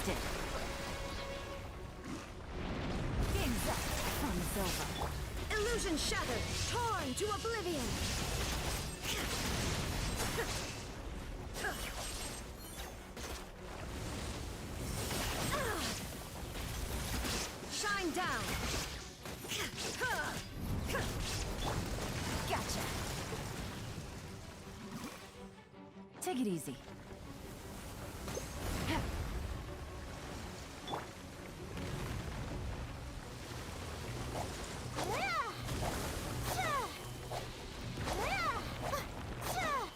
Accepted. Game's up. Fun is over. Illusion shattered, torn to oblivion. Shine down. Gotcha. Take it easy.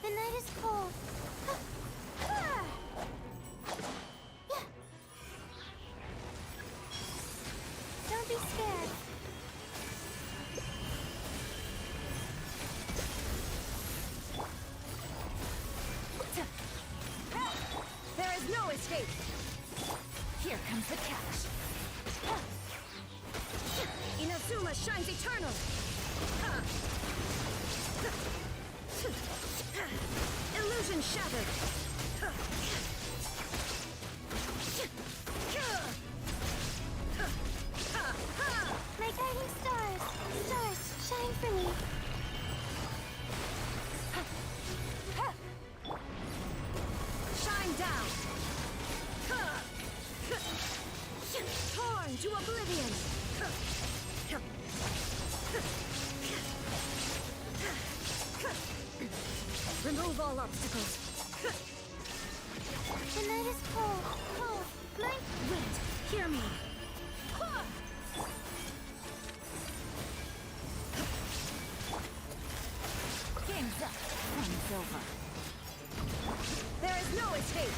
The night is cold. Don't be scared. There is no escape. Here comes the catch. Inazuma shines eternal. Illusion shattered. My guiding stars. Stars, shine for me. Shine down. Torn to oblivion. Remove all obstacles. The night is cold. Cold. Wind, hear me. Game's up. Fun is over. There is no escape.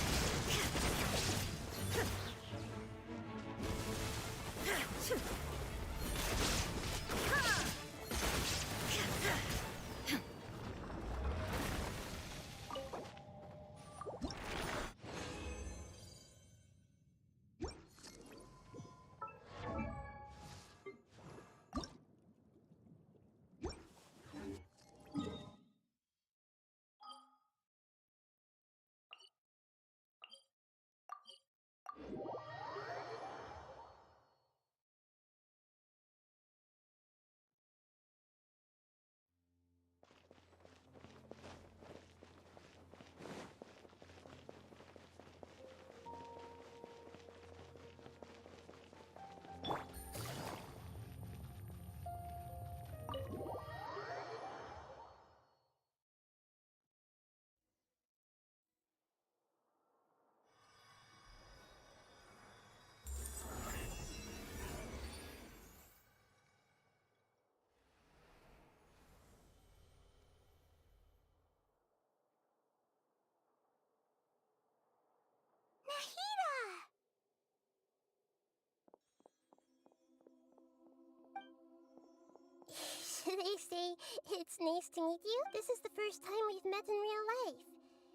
They say it's nice to meet you. This is the first time we've met in real life.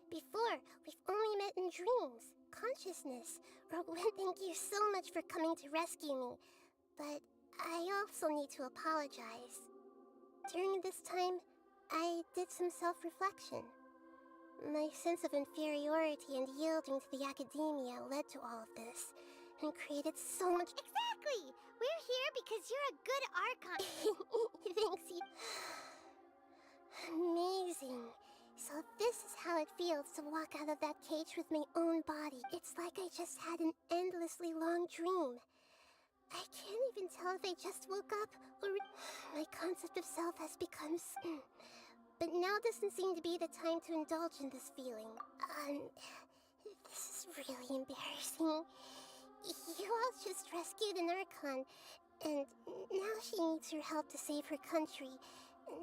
Before, we've only met in dreams, consciousness. Rowan, thank you so much for coming to rescue me. But I also need to apologize. During this time, I did some self-reflection. My sense of inferiority and yielding to the academia led to all of this, and created so much— Exactly! We're here because you're a good Archon. Thanks, you. Amazing. So this is how it feels to walk out of that cage with my own body. It's like I just had an endlessly long dream. I can't even tell if I just woke up or— My concept of self has become But now doesn't seem to be the time to indulge in this feeling. This is really embarrassing. You all just rescued an Archon, and now she needs your help to save her country, and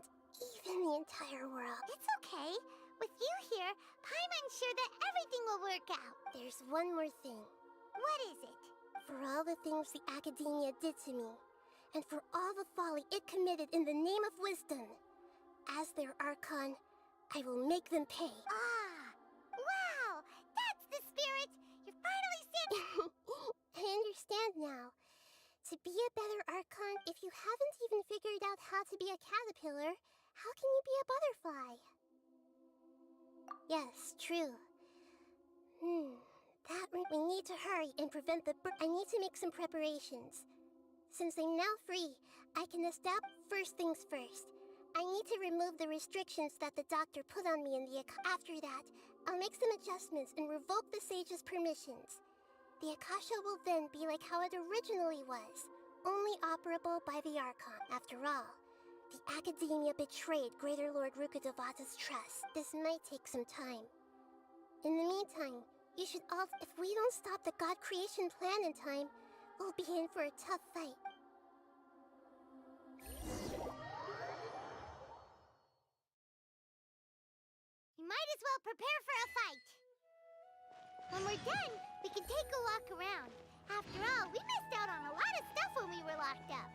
even the entire world. It's okay. With you here, Paimon's sure that everything will work out. There's one more thing. What is it? For all the things the academia did to me, and for all the folly it committed in the name of wisdom, as their Archon, I will make them pay. Ah! Wow! That's the spirit! You're finally standing— I understand now. To be a better Archon, if you haven't even figured out how to be a caterpillar, how can you be a butterfly? Yes, true. That we need to hurry and prevent the I need to make some preparations. Since I'm now free, I can establish first things first. I need to remove the restrictions that the doctor put on me in the After that, I'll make some adjustments and revoke the sage's permissions. The Akasha will then be like how it originally was, only operable by the Archon. After all, the Academia betrayed Greater Lord Rukkhadevata's trust. This might take some time. In the meantime, you should all. If we don't stop the God creation plan in time, we'll be in for a tough fight. You might as well prepare for a fight. When we're done, we can take a walk around. After all, we missed out on a lot of stuff when we were locked up.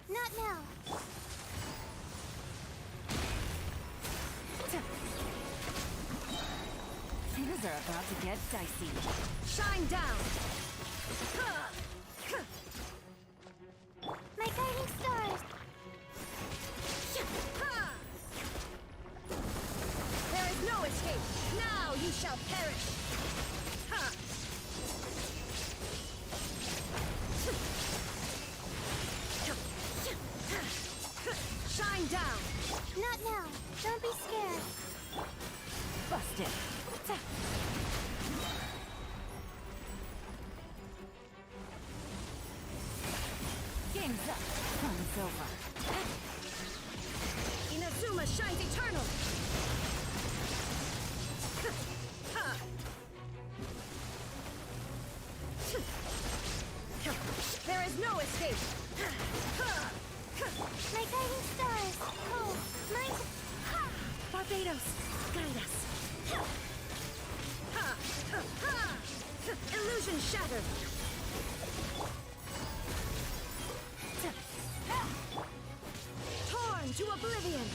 Not now. Things are about to get dicey. Shine down! My guiding stars. There is no escape! Now you shall perish! Shine down! Not now. Don't be scared. Busted. Game's up. Fun's over. Inazuma shines eternal! There is no escape! My guiding stars. Oh, mine. Barbados, guide us! Illusion shattered! Torn to oblivion!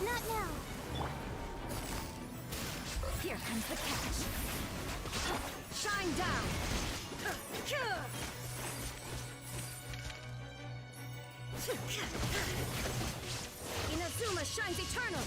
Not now. Here comes the catch. Shine down! Inazuma shines eternal!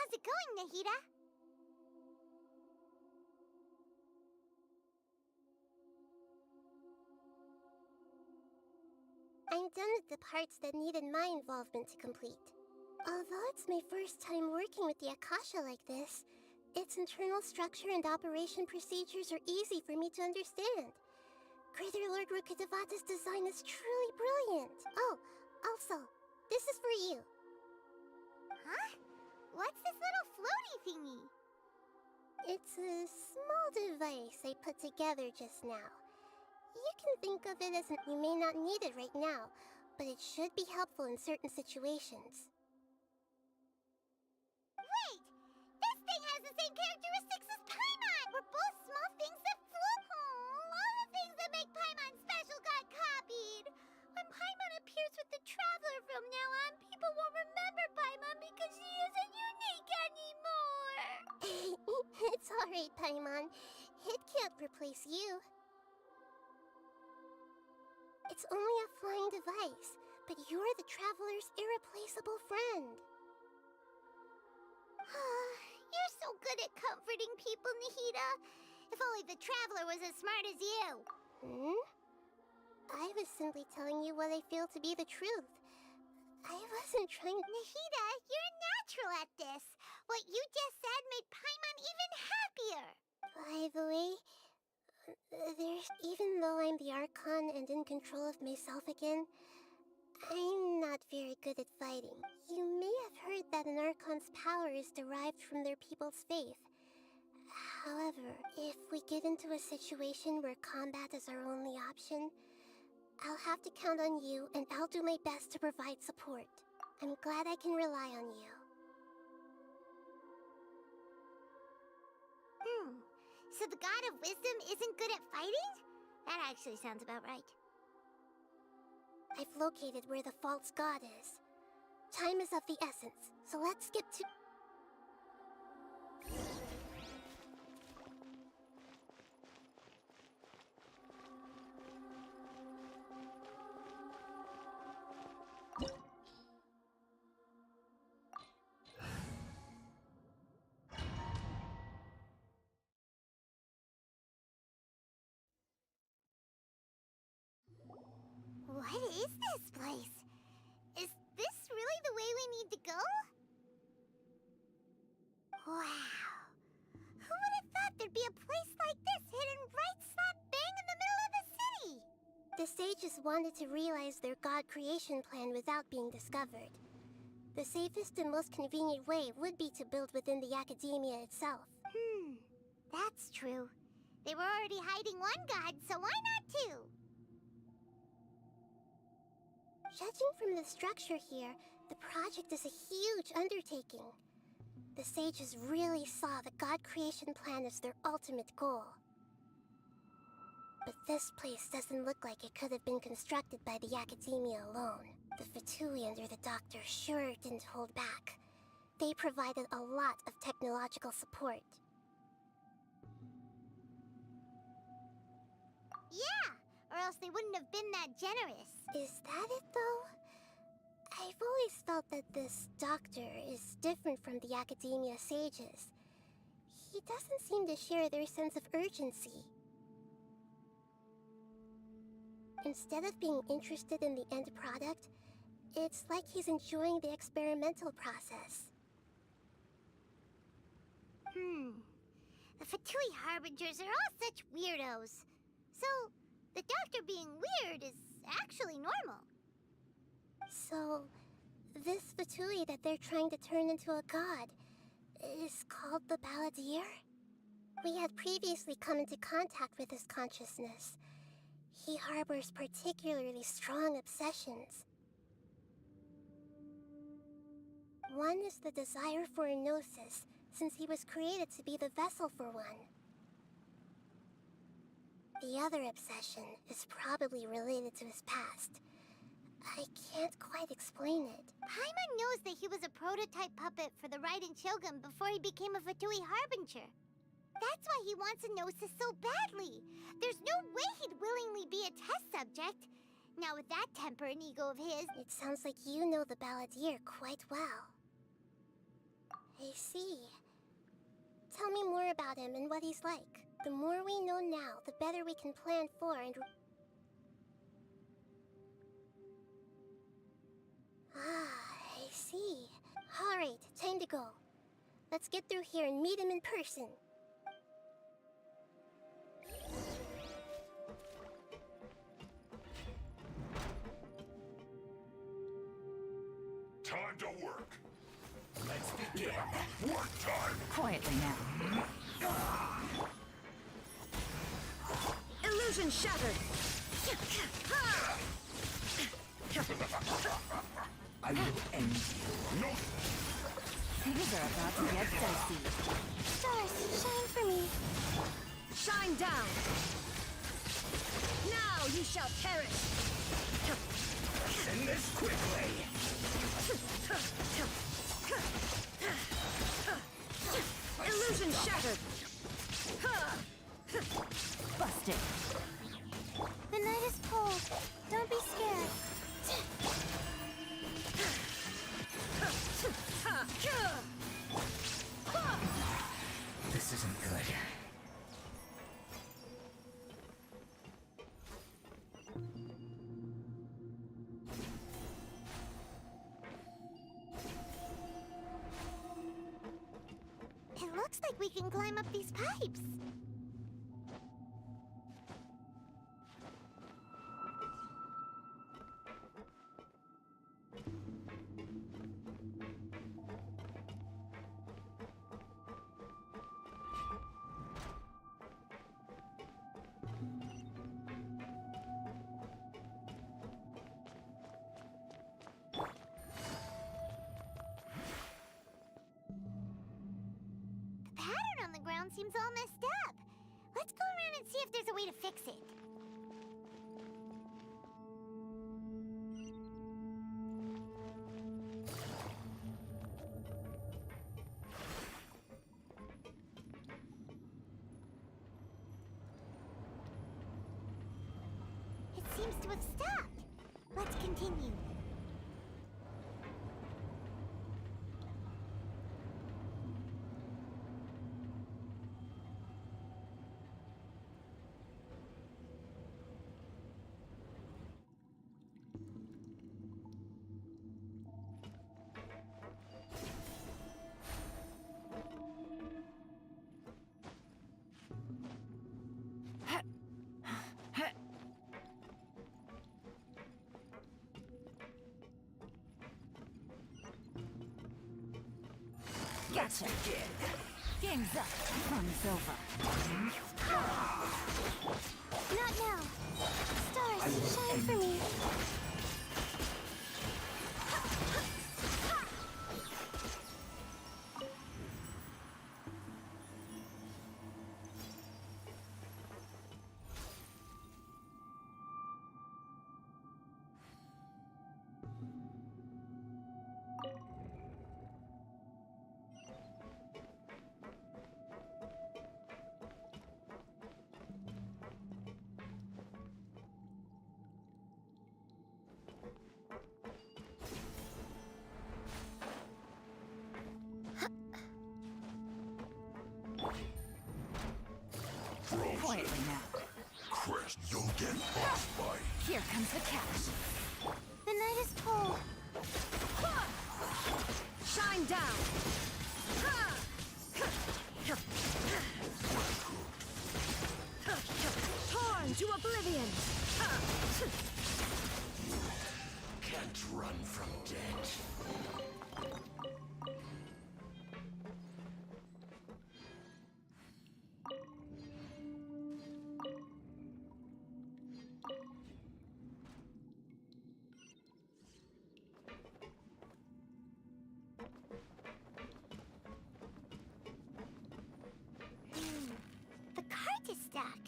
How's it going, Nahida? I'm done with the parts that needed my involvement to complete. Although it's my first time working with the Akasha like this, its internal structure and operation procedures are easy for me to understand. Greater Lord Rukkhadevata's design is truly brilliant. Oh, also, this is for you. Huh? What's this little floaty thingy? It's a small device I put together just now. You can think of it as you may not need it right now, but it should be helpful in certain situations. Wait! This thing has the same characteristics as Paimon! We're both small things that float. Oh, all the things that make Paimon special got copied! When Paimon appears with the Traveler from now on, people won't remember Paimon because she isn't unique anymore! It's alright, Paimon. It can't replace you. It's only a flying device, but you're the Traveler's irreplaceable friend. You're so good at comforting people, Nahida. If only the Traveler was as smart as you. Hmm? I was simply telling you what I feel to be the truth. I wasn't trying. Nahida, you're a natural at this. What you just said made Paimon even happier. By the way, even though I'm the Archon and in control of myself again, I'm not very good at fighting. You may have heard that an Archon's power is derived from their people's faith. However, if we get into a situation where combat is our only option, I'll have to count on you, and I'll do my best to provide support. I'm glad I can rely on you. So the God of Wisdom isn't good at fighting? That actually sounds about right. I've located where the false god is. Time is of the essence, so let's skip to... What is this place? Is this really the way we need to go? Wow. Who would have thought there'd be a place like this hidden right slap bang in the middle of the city? The sages wanted to realize their god creation plan without being discovered. The safest and most convenient way would be to build within the academia itself. That's true. They were already hiding one god, so why not two? Judging from the structure here, the project is a huge undertaking. The sages really saw the god creation plan as their ultimate goal. But this place doesn't look like it could have been constructed by the academia alone. The Fatui under the Doctor sure didn't hold back. They provided a lot of technological support. Yeah, or else they wouldn't have been that generous. Is that it, though? I've always felt that this Doctor is different from the academia sages. He doesn't seem to share their sense of urgency. Instead of being interested in the end product, it's like he's enjoying the experimental process. The Fatui Harbingers are all such weirdos. So, the Doctor being weird is actually normal. So, this Fatui that they're trying to turn into a god is called the Balladeer? We had previously come into contact with his consciousness. He harbors particularly strong obsessions. One is the desire for a gnosis, since he was created to be the vessel for one. The other obsession is probably related to his past. I can't quite explain it. Paimon knows that he was a prototype puppet for the Raiden Shogun before he became a Fatui Harbinger. That's why he wants a gnosis so badly. There's no way he'd willingly be a test subject. Now with that temper and ego of his... It sounds like you know the Balladeer quite well. I see. Tell me more about him and what he's like. The more we know now, the better we can plan for and... Ah, I see. Alright, time to go. Let's get through here and meet him in person. Time to work. Let's begin. Work time. Quietly now. Illusion shattered! I will end you. No. Things are about to get dicey. Stars, shine for me. Shine down! Now you shall perish! End this quickly. Illusion shattered! Busted. The night is cold. Don't be scared. This isn't good. It looks like we can climb up these pipes. The pattern on the ground seems all messed up. Let's go around and see if there's a way to fix it. It seems to have stopped. Let's continue. Gotcha. Game's up. Fun's over. Not now. Stars, shine for me. Quietly now. Chris, you'll get bossed by. Here comes the catch. The night is cold. Shine down! Torn to oblivion! Can't run from death. The cart is stuck.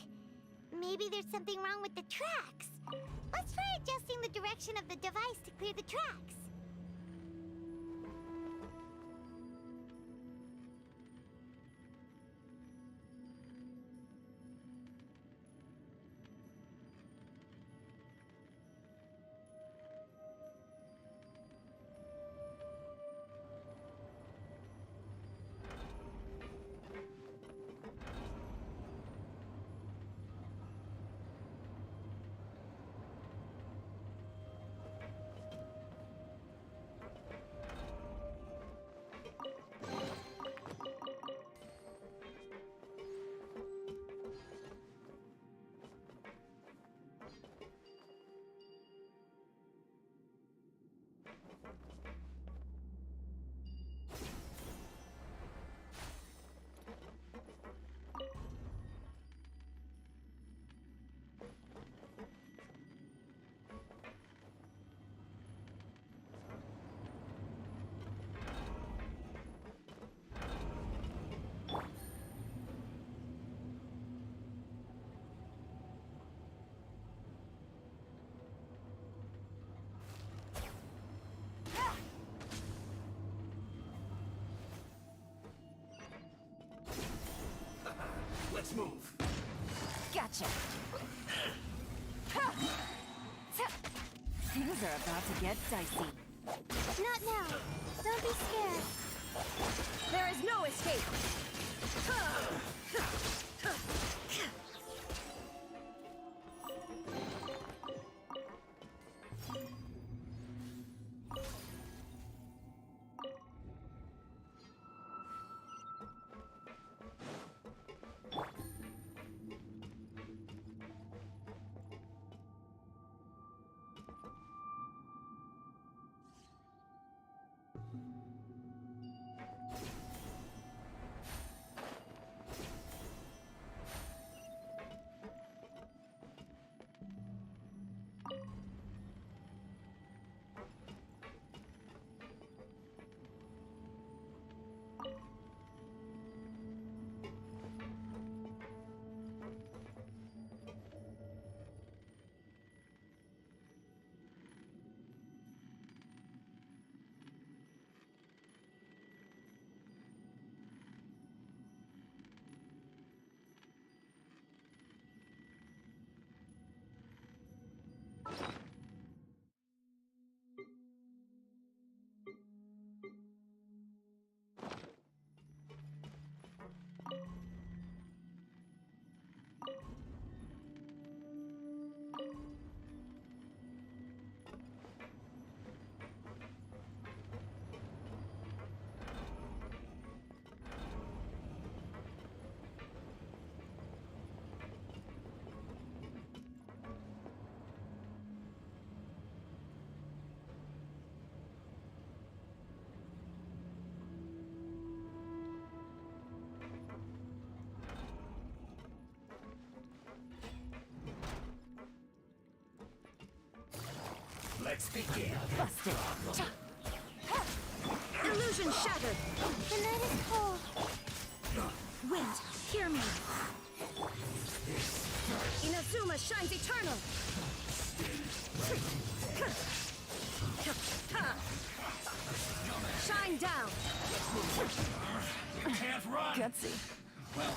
Maybe there's something wrong with the tracks. Let's try adjusting the direction of the device to clear the tracks. Let's move. Gotcha. Ha! Things are about to get dicey. Not now. Don't be scared. There is no escape. Let's begin. Busted. Illusion shattered. The night is cold. Wind, hear me. Inazuma shines eternal. Shine down. Can't run. Gutsy. Well,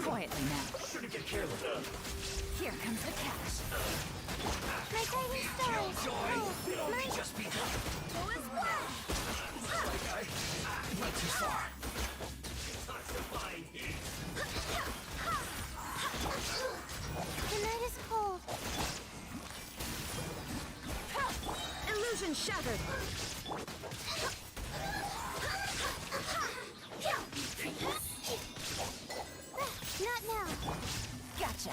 Quietly now. shouldn't get careless. Here comes the cash. My guiding stars. Joy, Oh, it only my... just begun. Go as well. I went too far. Time to find heat. The night is cold. Illusion shattered. Not now. Gotcha.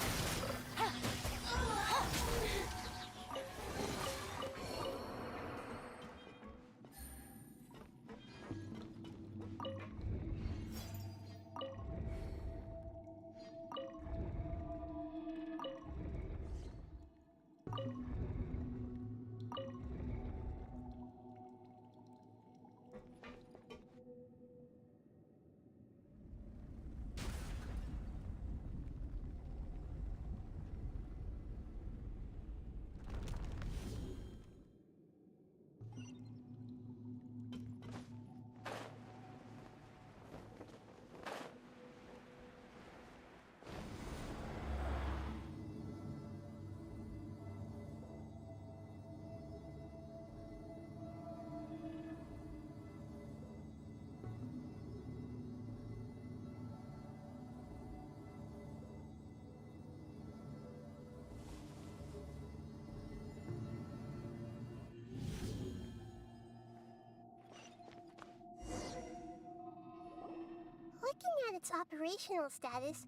Looking at its operational status,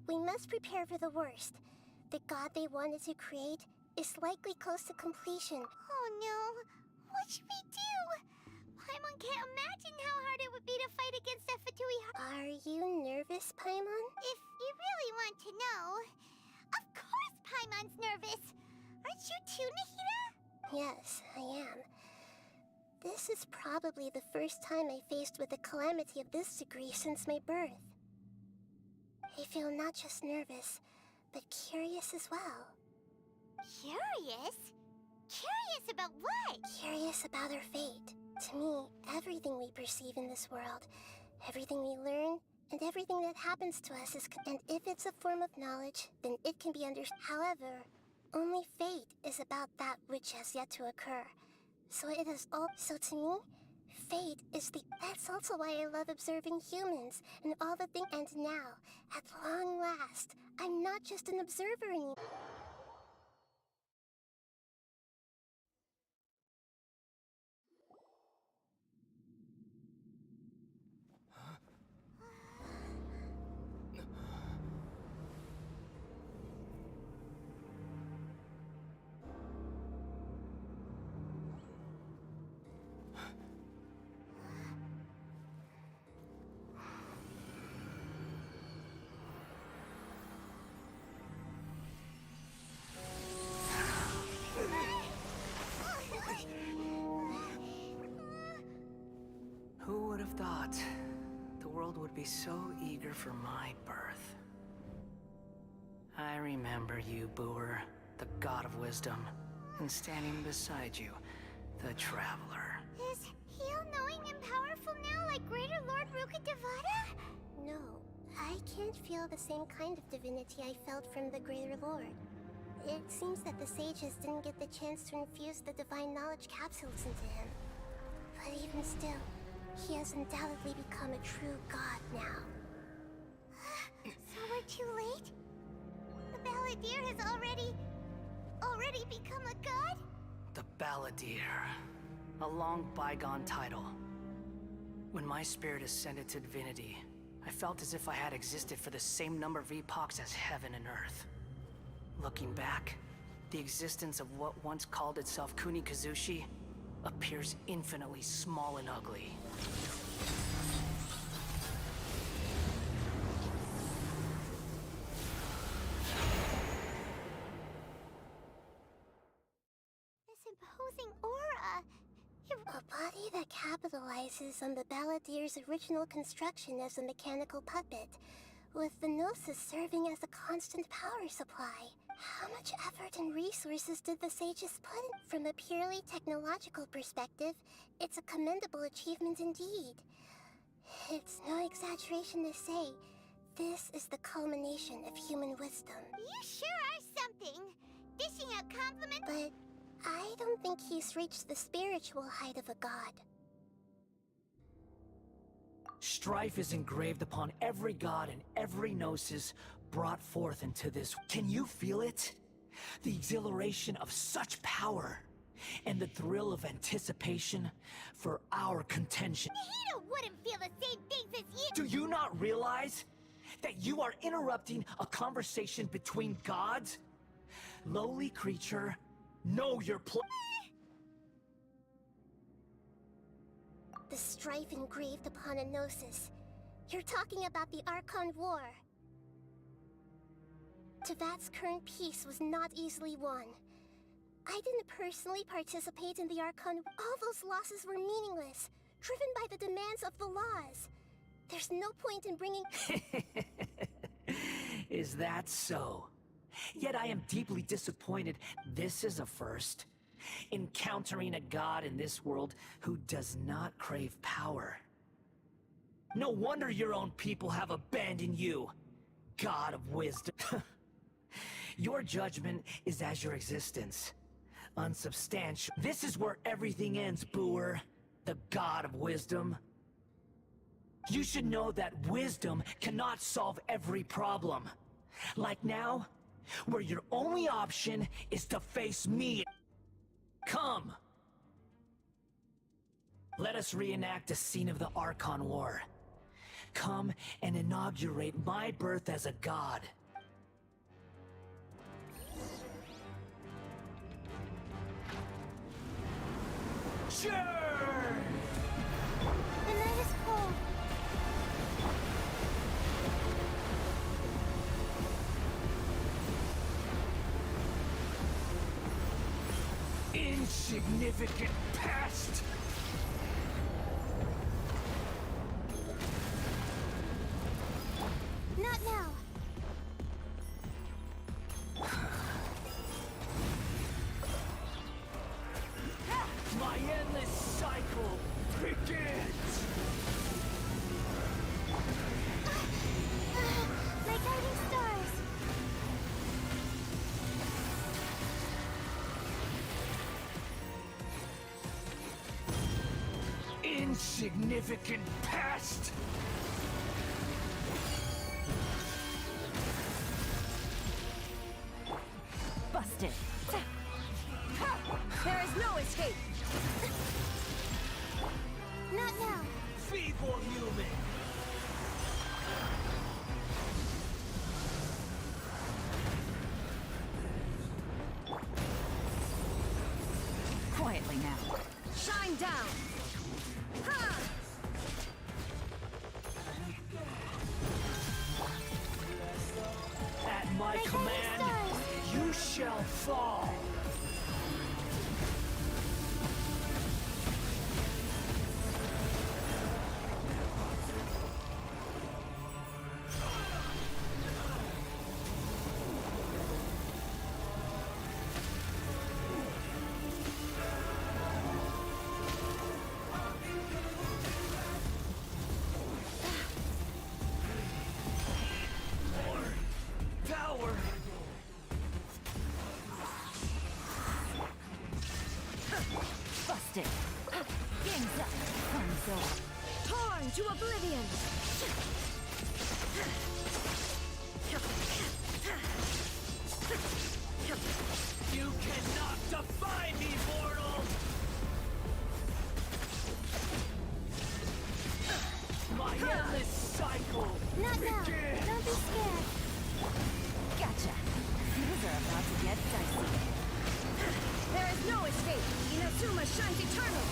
we must prepare for the worst. The god they wanted to create is likely close to completion. Oh no. What should we do? Paimon can't imagine how hard it would be to fight against a Fatui. Are you nervous, Paimon? If you really want to know, of course Paimon's nervous. Aren't you too, Nahida? Yes, I am. This is probably the first time I faced with a calamity of this degree since my birth. I feel not just nervous, but curious as well. Curious? Curious about what? Curious about our fate. To me, everything we perceive in this world, everything we learn, And everything that happens to us is... And if it's a form of knowledge, then it can be understood. However, only fate is about that which has yet to occur. So it is all... So to me, fate is the... That's also why I love observing humans and all the things... And now, at long last, I'm not just an observer anymore. Who would have thought the world would be so eager for my birth? I remember you, Booer, the god of wisdom, and standing beside you, the traveler. Is he all-knowing and powerful now, like Greater Lord Rukkhadevata? No, I can't feel the same kind of divinity I felt from the Greater Lord. It seems that the sages didn't get the chance to infuse the divine knowledge capsules into him. But even still, he has undoubtedly become a true god now. So we're too late? The Balladeer has already become a god? The Balladeer. A long bygone title. When my spirit ascended to divinity, I felt as if I had existed for the same number of epochs as heaven and earth. Looking back, the existence of what once called itself Kunikazushi appears infinitely small and ugly. This imposing aura. A body that capitalizes on the Balladeer's original construction as a mechanical puppet, with the Gnosis serving as a constant power supply. How much effort and resources did the sages put in? From a purely technological perspective, it's a commendable achievement indeed. It's no exaggeration to say, this is the culmination of human wisdom. You sure are something. Dishing out compliments. But I don't think he's reached the spiritual height of a god. Strife is engraved upon every god and every gnosis brought forth into this. Can you feel it? The exhilaration of such power, and the thrill of anticipation for our contention. Hito wouldn't feel the same things as you. Do you not realize that you are interrupting a conversation between gods? Lowly creature, know your place. The strife engraved upon a Gnosis. You're talking about the Archon War. Tevat's current peace was not easily won. I didn't personally participate in the Archon. All those losses were meaningless, driven by the demands of the laws. There's no point in bringing... Is that so? Yet I am deeply disappointed. This is a first. Encountering a god in this world who does not crave power. No wonder your own people have abandoned you, god of wisdom. Your judgment is as your existence. Unsubstantial. This is where everything ends, Booer, the god of wisdom. You should know that wisdom cannot solve every problem. Like now, where your only option is to face me. Come! Let us reenact a scene of the Archon War. Come and inaugurate my birth as a god. Sure! The night is cold. Insignificant pest! Not now. My endless cycle begins! Insignificant pest! Busted. There is no escape! Not now. Feeble human! Quietly now. Shine down! Ha! At my My command, stars. you shall fall! Power! Busted. Game's up. Fun's over. Torn to oblivion! You cannot defy me, mortal! My endless cycle Not now. begins! Don't be scared. Gotcha. Things are about to get dicey. There is no escape! Inazuma shines eternal!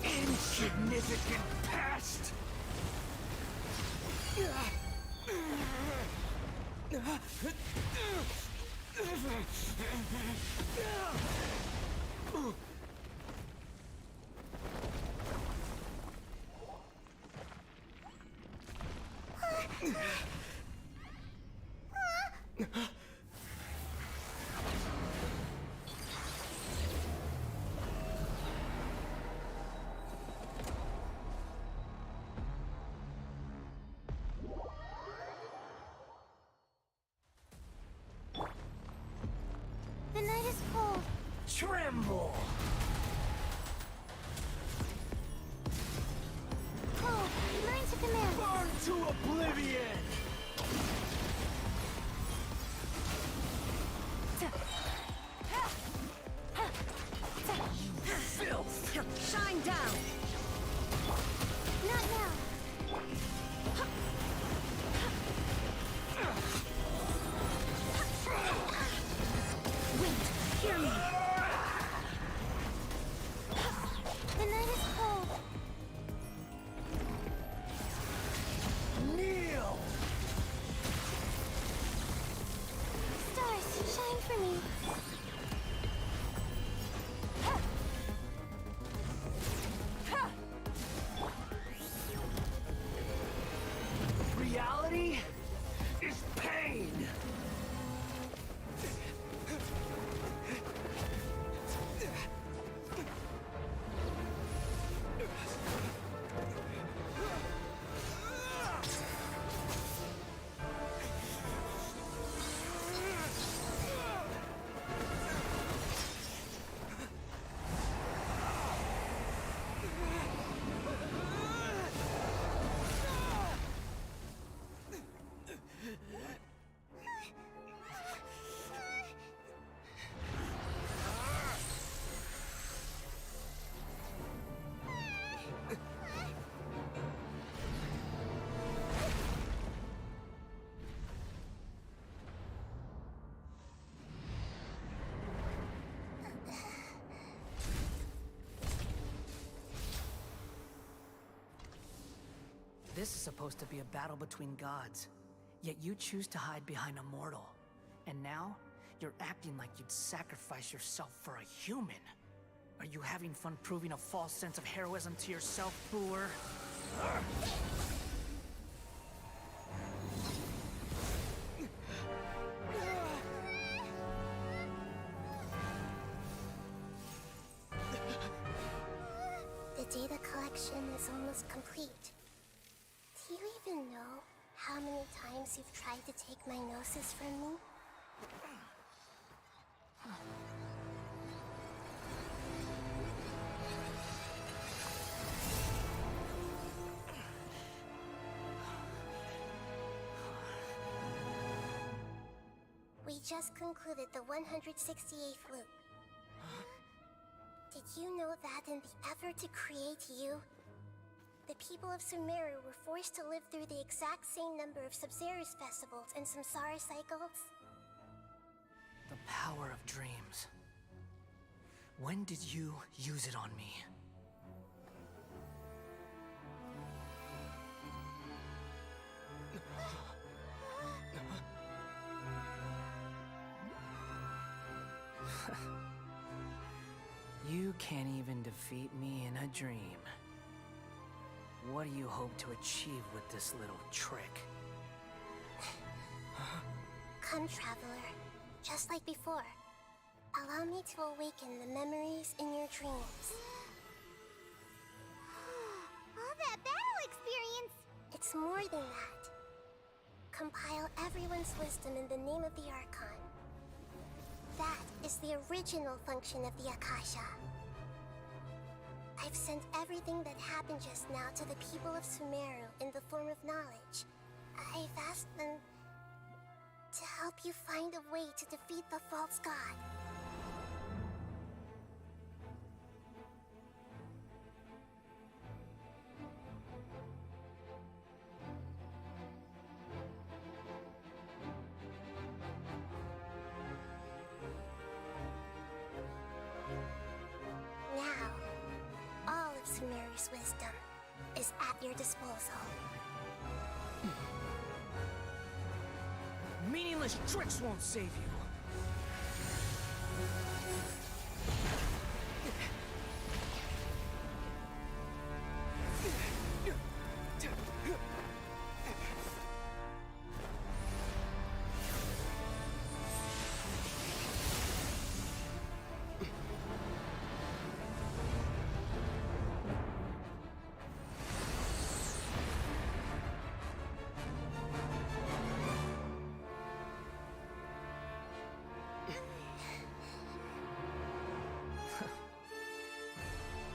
Insignificant pest! The night is cold. Tremble! Cold. Learn to command. Burn to oblivion! Filth! Shine down! Not now. Wait, hear me. The night is cold. Kneel! Stars, shine for me. Reality is pain! This is supposed to be a battle between gods, yet you choose to hide behind a mortal. And now, you're acting like you'd sacrifice yourself for a human. Are you having fun proving a false sense of heroism to yourself, booer? The data collection is almost complete. Do you even know how many times you've tried to take my gnosis from me? just concluded the 168th loop. Did you know that in the effort to create you, the people of Sumeru were forced to live through the exact same number of Sub-Zerus festivals and Samsara cycles? The power of dreams. When did you use it on me? You can't even defeat me in a dream. What do you hope to achieve with this little trick? Come, Traveler. Just like before. Allow me to awaken the memories in your dreams. All that battle experience! It's more than that. Compile everyone's wisdom in the name of the Archon. That is the original function of the Akasha. I've sent everything that happened just now to the people of Sumeru in the form of knowledge. I've asked them to help you find a way to defeat the false god. Now, all of Sumeru's wisdom is at your disposal. Meaningless tricks won't save you.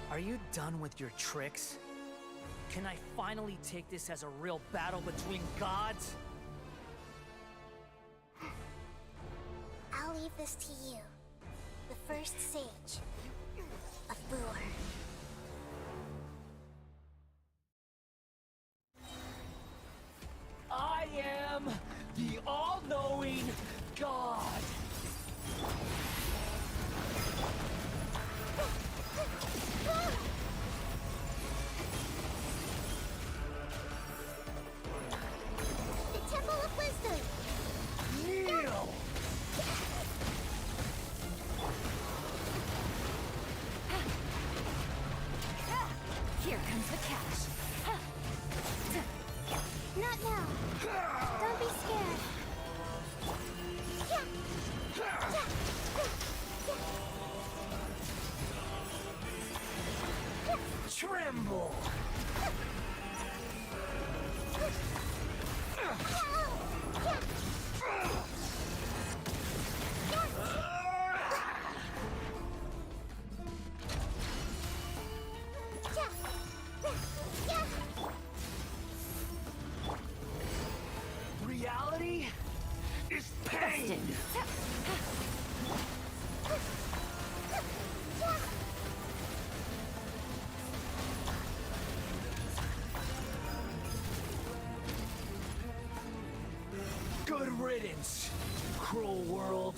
Are you done with your tricks? Can I finally take this as a real battle between gods? I'll leave this to you, the first sage of Boor. I am the all-knowing God! The Temple of Wisdom! Kneel! Here comes the cash. Not now! Don't be scared! Tremble! Reality is pain! Good riddance, cruel world.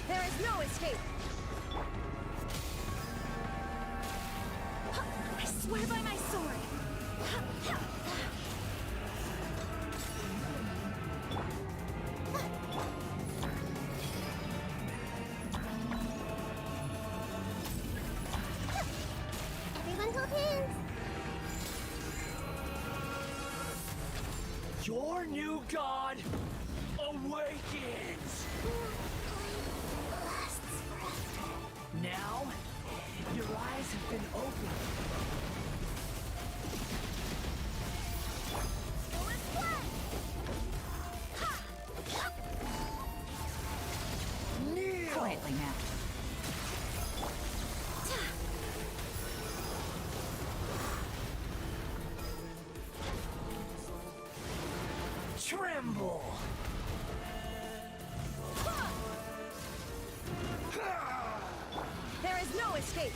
There is no escape! I swear by my sword. Everyone hold hands! Your new god awakens! Lasts forever. Now, your eyes have been opened. Go as one! quietly now. Tremble! There is no escape.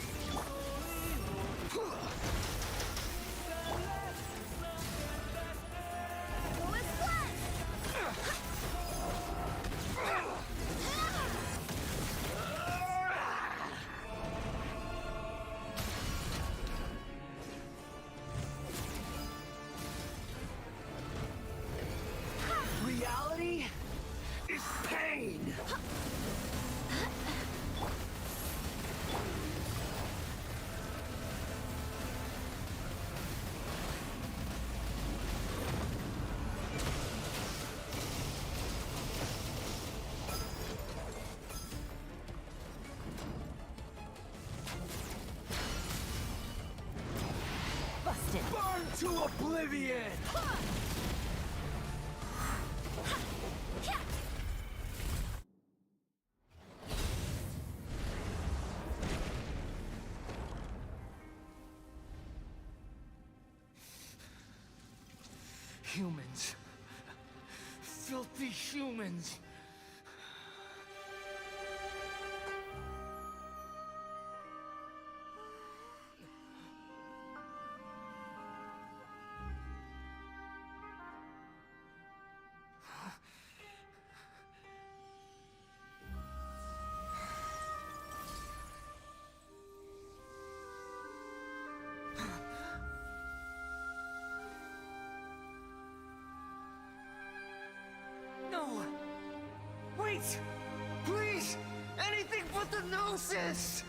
Reality is pain! Busted. Burn to oblivion! Humans. Filthy humans. No! Wait! Please! Anything but the Gnosis!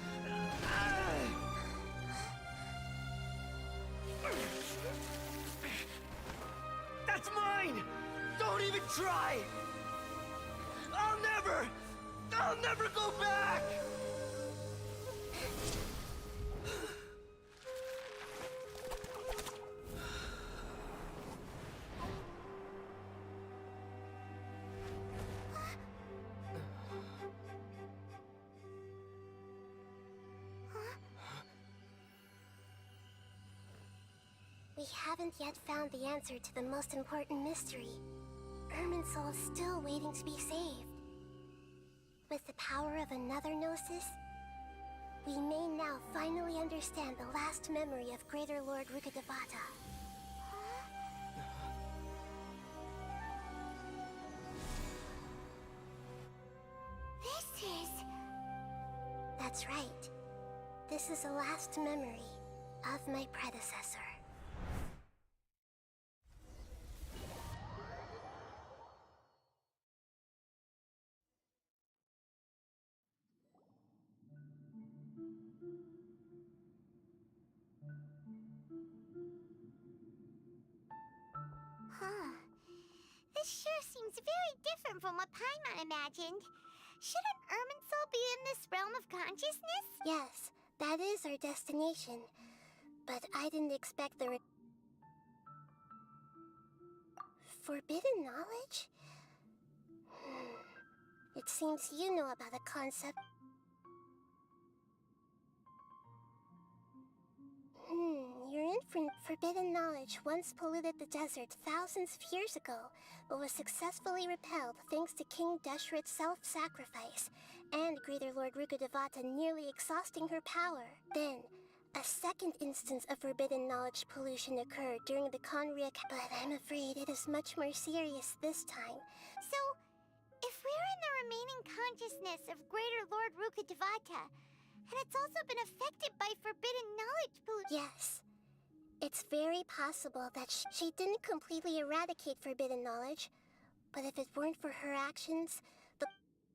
That's mine! Don't even try! I'll never go back! We haven't yet found the answer to the most important mystery. Irminsul is still waiting to be saved. With the power of another Gnosis, we may now finally understand the last memory of Greater Lord Rukkhadevata. This is... That's right. This is the last memory of my predecessor. Huh. This sure seems very different from what Paimon imagined. Shouldn't Irminsul be in this realm of consciousness? Yes, that is our destination. But I didn't expect the forbidden knowledge? It seems you know about the concept. Your forbidden knowledge once polluted the desert thousands of years ago, but was successfully repelled thanks to King Deshret's self-sacrifice, and Greater Lord Rukkhadevata nearly exhausting her power. Then, a second instance of forbidden knowledge pollution occurred during the Conria, but I'm afraid it is much more serious this time. So, if we're in the remaining consciousness of Greater Lord Rukkhadevata, and it's also been affected by forbidden knowledge pollution... Yes. It's very possible that she didn't completely eradicate forbidden knowledge, but if it weren't for her actions,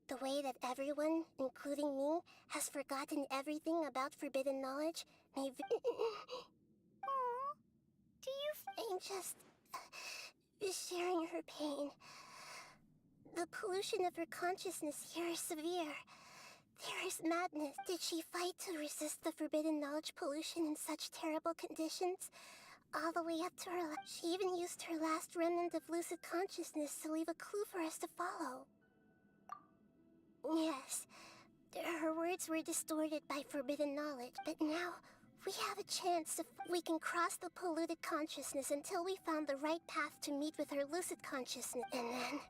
the way that everyone, including me, has forgotten everything about forbidden knowledge may Aww. Do you... I'm just sharing her pain. The pollution of her consciousness here is severe. There is madness. Did she fight to resist the forbidden knowledge pollution in such terrible conditions? All the way up to her she even used her last remnant of lucid consciousness to leave a clue for us to follow. Yes, Her words were distorted by forbidden knowledge, but now we have a chance if we can cross the polluted consciousness until we found the right path to meet with her lucid consciousness, and then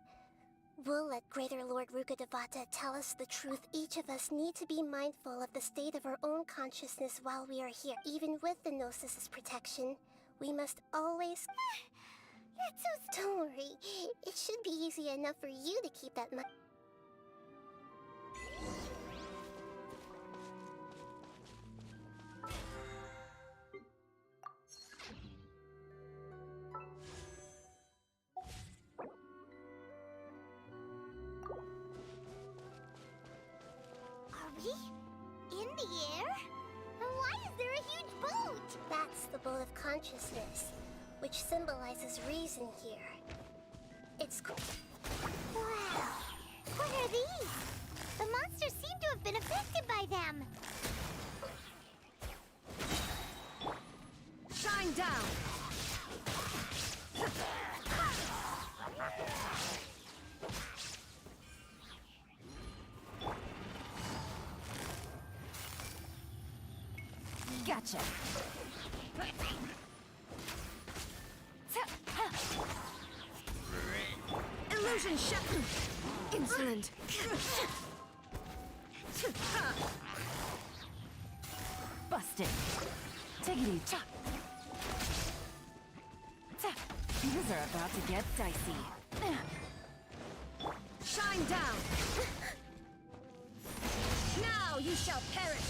we'll let Greater Lord Rukadevata tell us the truth. Each of us need to be mindful of the state of our own consciousness while we are here. Even with the Gnosis' protection, we must always... That's so... Don't worry, it should be easy enough for you to keep that mind. Are we in the air? And why is there a huge boat? That's the boat of consciousness, which symbolizes reason here. It's Wow. What are these? The monsters seem to have been affected by them. Shine down! Gotcha. Illusion shattered! Insolent! Busted. Tiggity chop. These are about to get dicey. Shine down! Now you shall perish!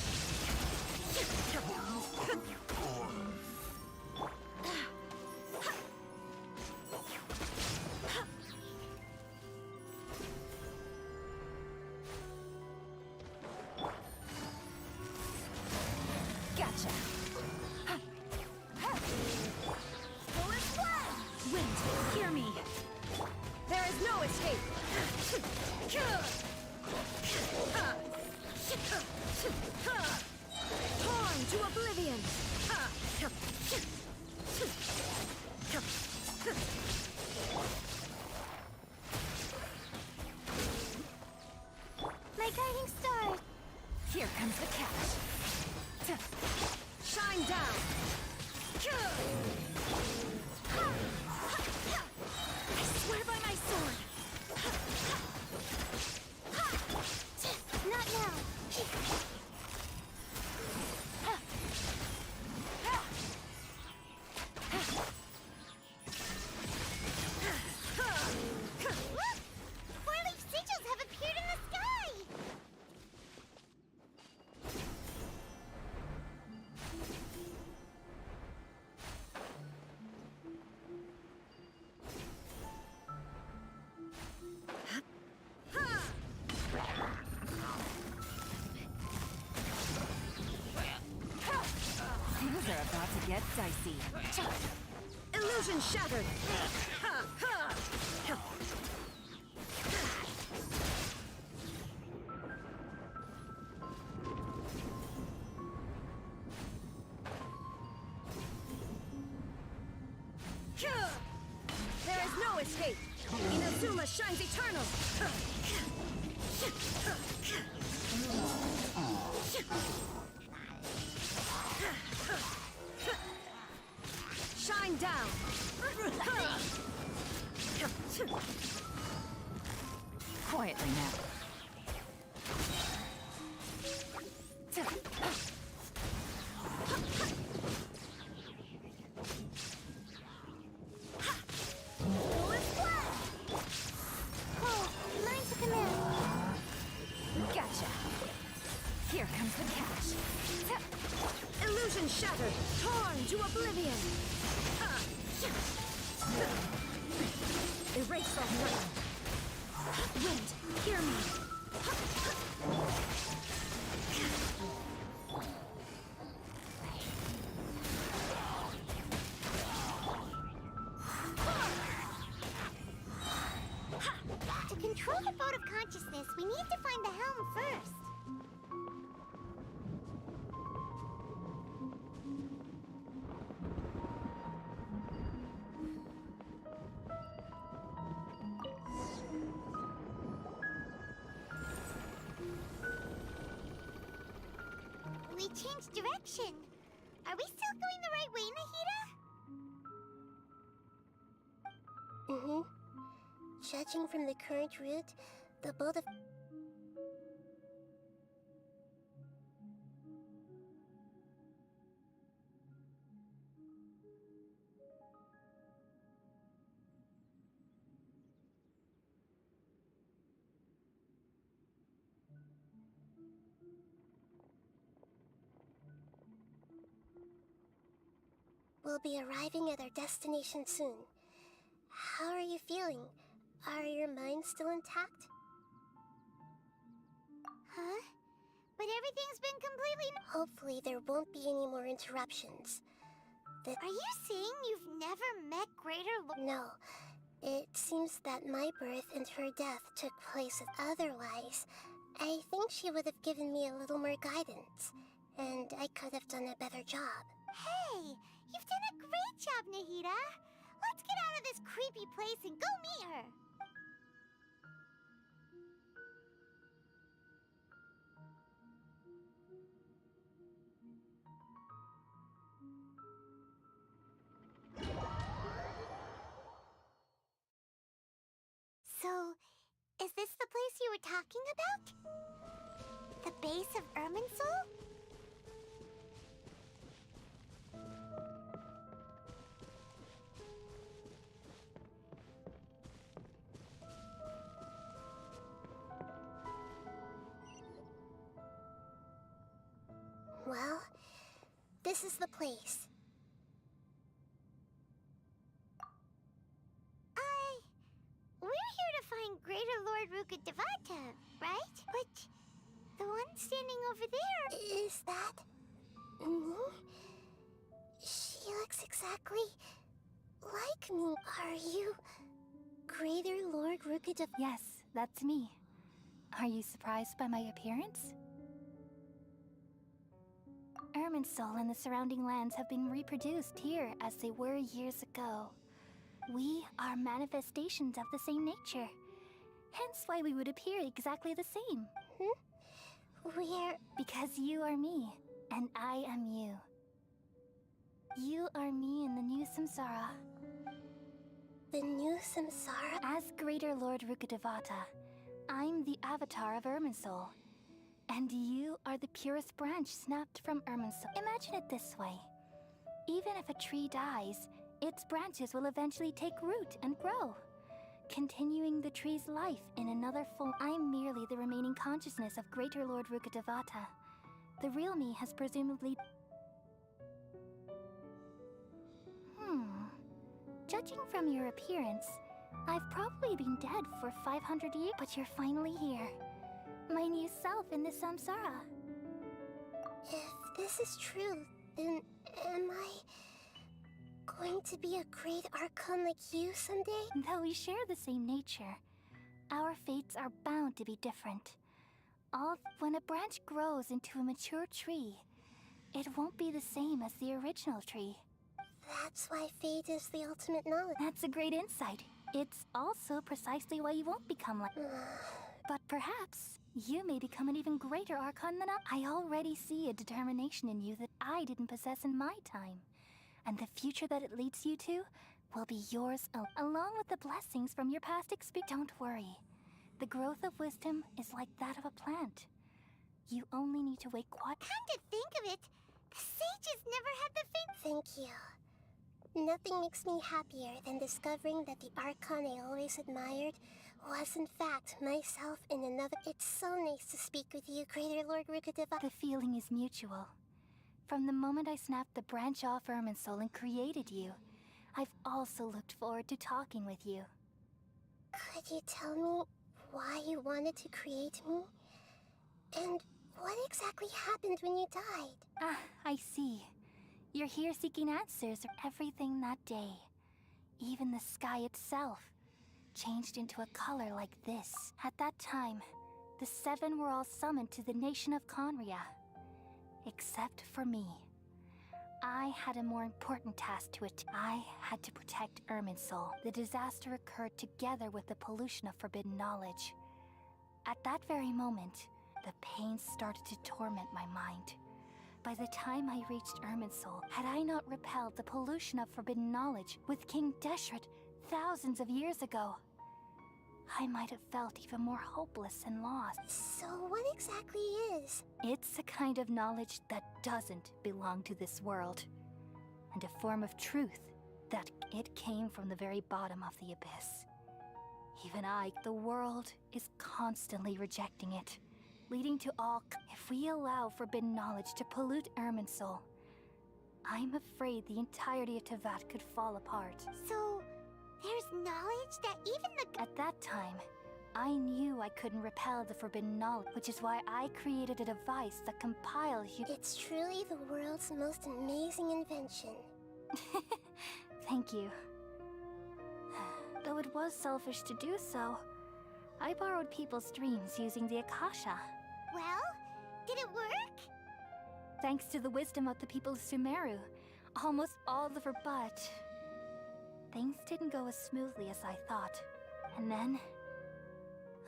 Gotcha. Wind, hear me. There is no escape! Torn to oblivion! My guiding star. Here comes the catch. Shine down! I swear by my sword. Not now. Look! Four-leaf sigils have appeared in the sky! Things are about to get dicey. Illusion shattered! There is no escape! Inazuma shines eternal! Shine down! Quietly now. Oh, mine took him in. Gotcha. Here comes the catch. Illusion shattered! Torn to oblivion! Erase that memory! Wind, hear me. To control the boat of consciousness, we need to find the helm first. changed direction. Are we still going the right way, Nahida? Mm-hmm. Judging from the current route, the both of... We'll be arriving at our destination soon. How are you feeling? Are your minds still intact? Huh? But everything's been completely... Hopefully there won't be any more interruptions. Are you saying you've never met Greater Lord? No. It seems that my birth and her death took place otherwise. I think she would have given me a little more guidance, and I could have done a better job. Hey, you've done a great job, Nahida. Let's get out of this creepy place and go meet her. So, is this the place you were talking about? The base of Irminsul? Well, this is the place. We're here to find Greater Lord Rukkhadevata, right? But the one standing over there... Is that... me? She looks exactly like me. Are you Greater Lord Rukkhadevata? Yes, that's me. Are you surprised by my appearance? Irminsul and the surrounding lands have been reproduced here as they were years ago. We are manifestations of the same nature. Hence why we would appear exactly the same. We're... Because you are me, and I am you. You are me in the new samsara. the new samsara? As Greater Lord Rukkhadevata, I'm the avatar of Irminsul. And you are the purest branch snapped from Irminsul. Imagine it this way. Even if a tree dies, its branches will eventually take root and grow, continuing the tree's life in another form. I'm merely the remaining consciousness of Greater Lord Rukkhadevata. The real me has presumably... Judging from your appearance, I've probably been dead for 500 years, but you're finally here. My new self in the samsara. If this is true, then am I going to be a great archon like you someday? Though we share the same nature, our fates are bound to be different. When a branch grows into a mature tree, it won't be the same as the original tree. That's why fate is the ultimate knowledge. That's a great insight. It's also precisely why you won't become like... But perhaps you may become an even greater archon than I already see a determination in you that I didn't possess in my time. And the future that it leads you to will be yours along with the blessings from your past experience. Don't worry. The growth of wisdom is like that of a plant. You only need to wait quiet. Come to think of it, the sages never had the faint... Thank you. Nothing makes me happier than discovering that the archon I always admired was in fact myself in another... It's so nice to speak with you, Greater Lord Rukkhadevata. The feeling is mutual. From the moment I snapped the branch off Irminsul and created you, I've also looked forward to talking with you. Could you tell me why you wanted to create me? And what exactly happened when you died? Ah, I see. You're here seeking answers for everything that day. Even the sky itself changed into a color like this. At that time, the seven were all summoned to the nation of Conria. Except for me. I had a more important task to it. I had to protect Irminsul. The disaster occurred together with the pollution of forbidden knowledge. At that very moment, the pain started to torment my mind. By the time I reached Irminsul, had I not repelled the pollution of forbidden knowledge with King Deshret thousands of years ago, I might have felt even more hopeless and lost. So what exactly is? It's a kind of knowledge that doesn't belong to this world, and a form of truth that it came from the very bottom of the abyss. Even the world is constantly rejecting it, leading to all. If we allow forbidden knowledge to pollute Irminsul, I'm afraid the entirety of Tevat could fall apart. So, there's knowledge that even the... At that time, I knew I couldn't repel the forbidden knowledge, which is why I created a device that compiled It's truly the world's most amazing invention. Thank you. Though it was selfish to do so, I borrowed people's dreams using the Akasha. Well, did it work? Thanks to the wisdom of the people of Sumeru, almost all of her but... Things didn't go as smoothly as I thought. And then...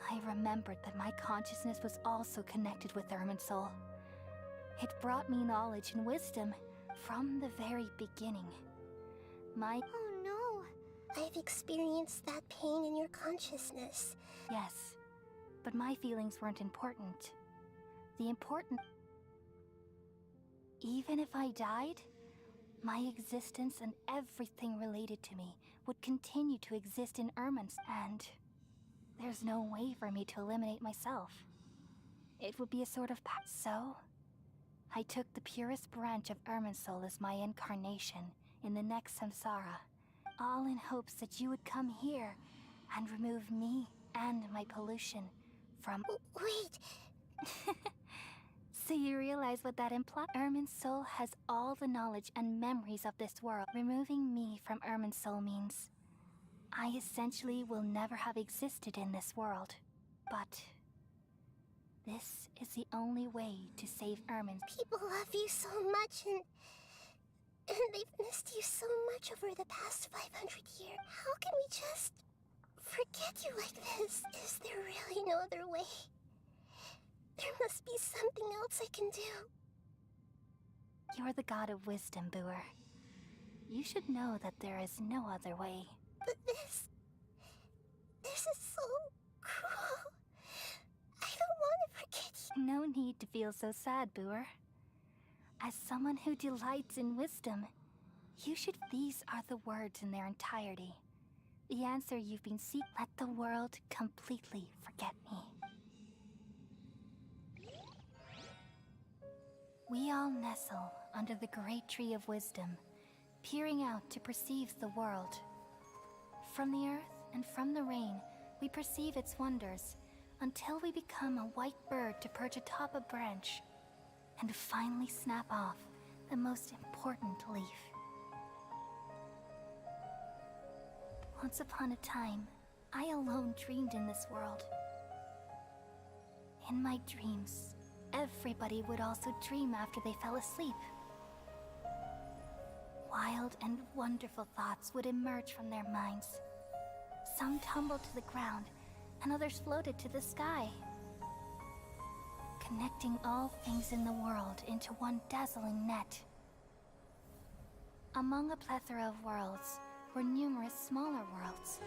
I remembered that my consciousness was also connected with Irminsul. It brought me knowledge and wisdom from the very beginning. Oh no. I've experienced that pain in your consciousness. Yes, but my feelings weren't important. Even if I died, my existence and everything related to me would continue to exist in Irminsul, and there's no way for me to eliminate myself. It would be a sort of So, I took the purest branch of Irminsul as my incarnation in the next samsara, all in hopes that you would come here and remove me and my pollution from... Wait! So you realize what that implies? Irminsul has all the knowledge and memories of this world. Removing me from Irminsul means I essentially will never have existed in this world. But this is the only way to save Irminsul. People love you so much and they've missed you so much over the past 500 years. How can we just forget you like this? Is there really no other way? There must be something else I can do. You're the god of wisdom, Booer. You should know that there is no other way. But this is so cruel. I don't want to forget you. No need to feel so sad, Booer. As someone who delights in wisdom, you should... These are the words in their entirety. The answer you've been seeking. Let the world completely forget me. We all nestle under the great tree of wisdom, peering out to perceive the world. From the earth and from the rain, we perceive its wonders, until we become a white bird to perch atop a branch, and finally snap off the most important leaf. Once upon a time, I alone dreamed in this world. In my dreams, everybody would also dream after they fell asleep. Wild and wonderful thoughts would emerge from their minds. Some tumbled to the ground, and others floated to the sky, connecting all things in the world into one dazzling net. Among a plethora of worlds were numerous smaller worlds,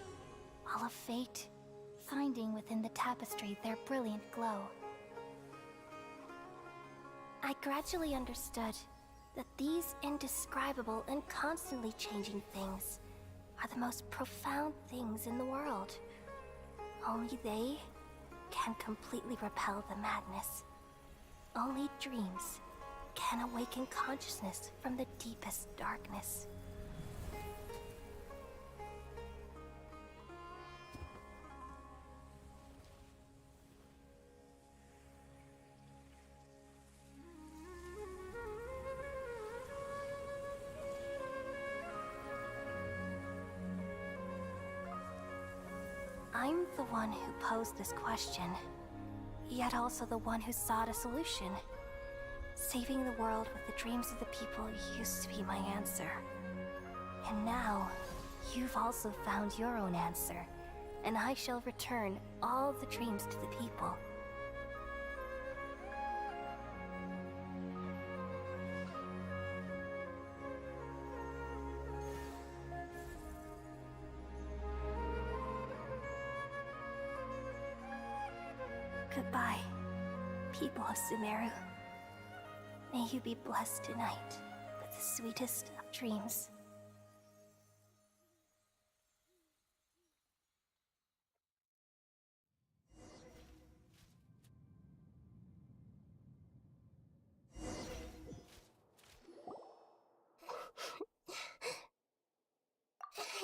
all of fate, finding within the tapestry their brilliant glow. I gradually understood that these indescribable and constantly changing things are the most profound things in the world. Only they can completely repel the madness. Only dreams can awaken consciousness from the deepest darkness. I'm the one who posed this question, yet also the one who sought a solution. Saving the world with the dreams of the people used to be my answer. And now, you've also found your own answer, and I shall return all the dreams to the people. Goodbye, people of Sumeru. May you be blessed tonight with the sweetest of dreams.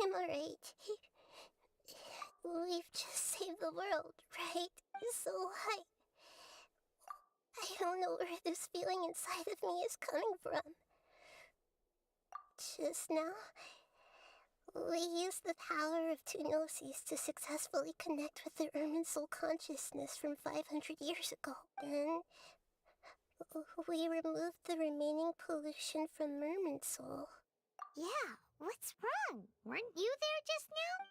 I'm alright. We've just saved the world, right? So I don't know where this feeling inside of me is coming from. Just now, we used the power of two gnosis to successfully connect with the Ermin soul consciousness from 500 years ago. Then, we removed the remaining pollution from Merman soul. Yeah, what's wrong? Weren't you there just now?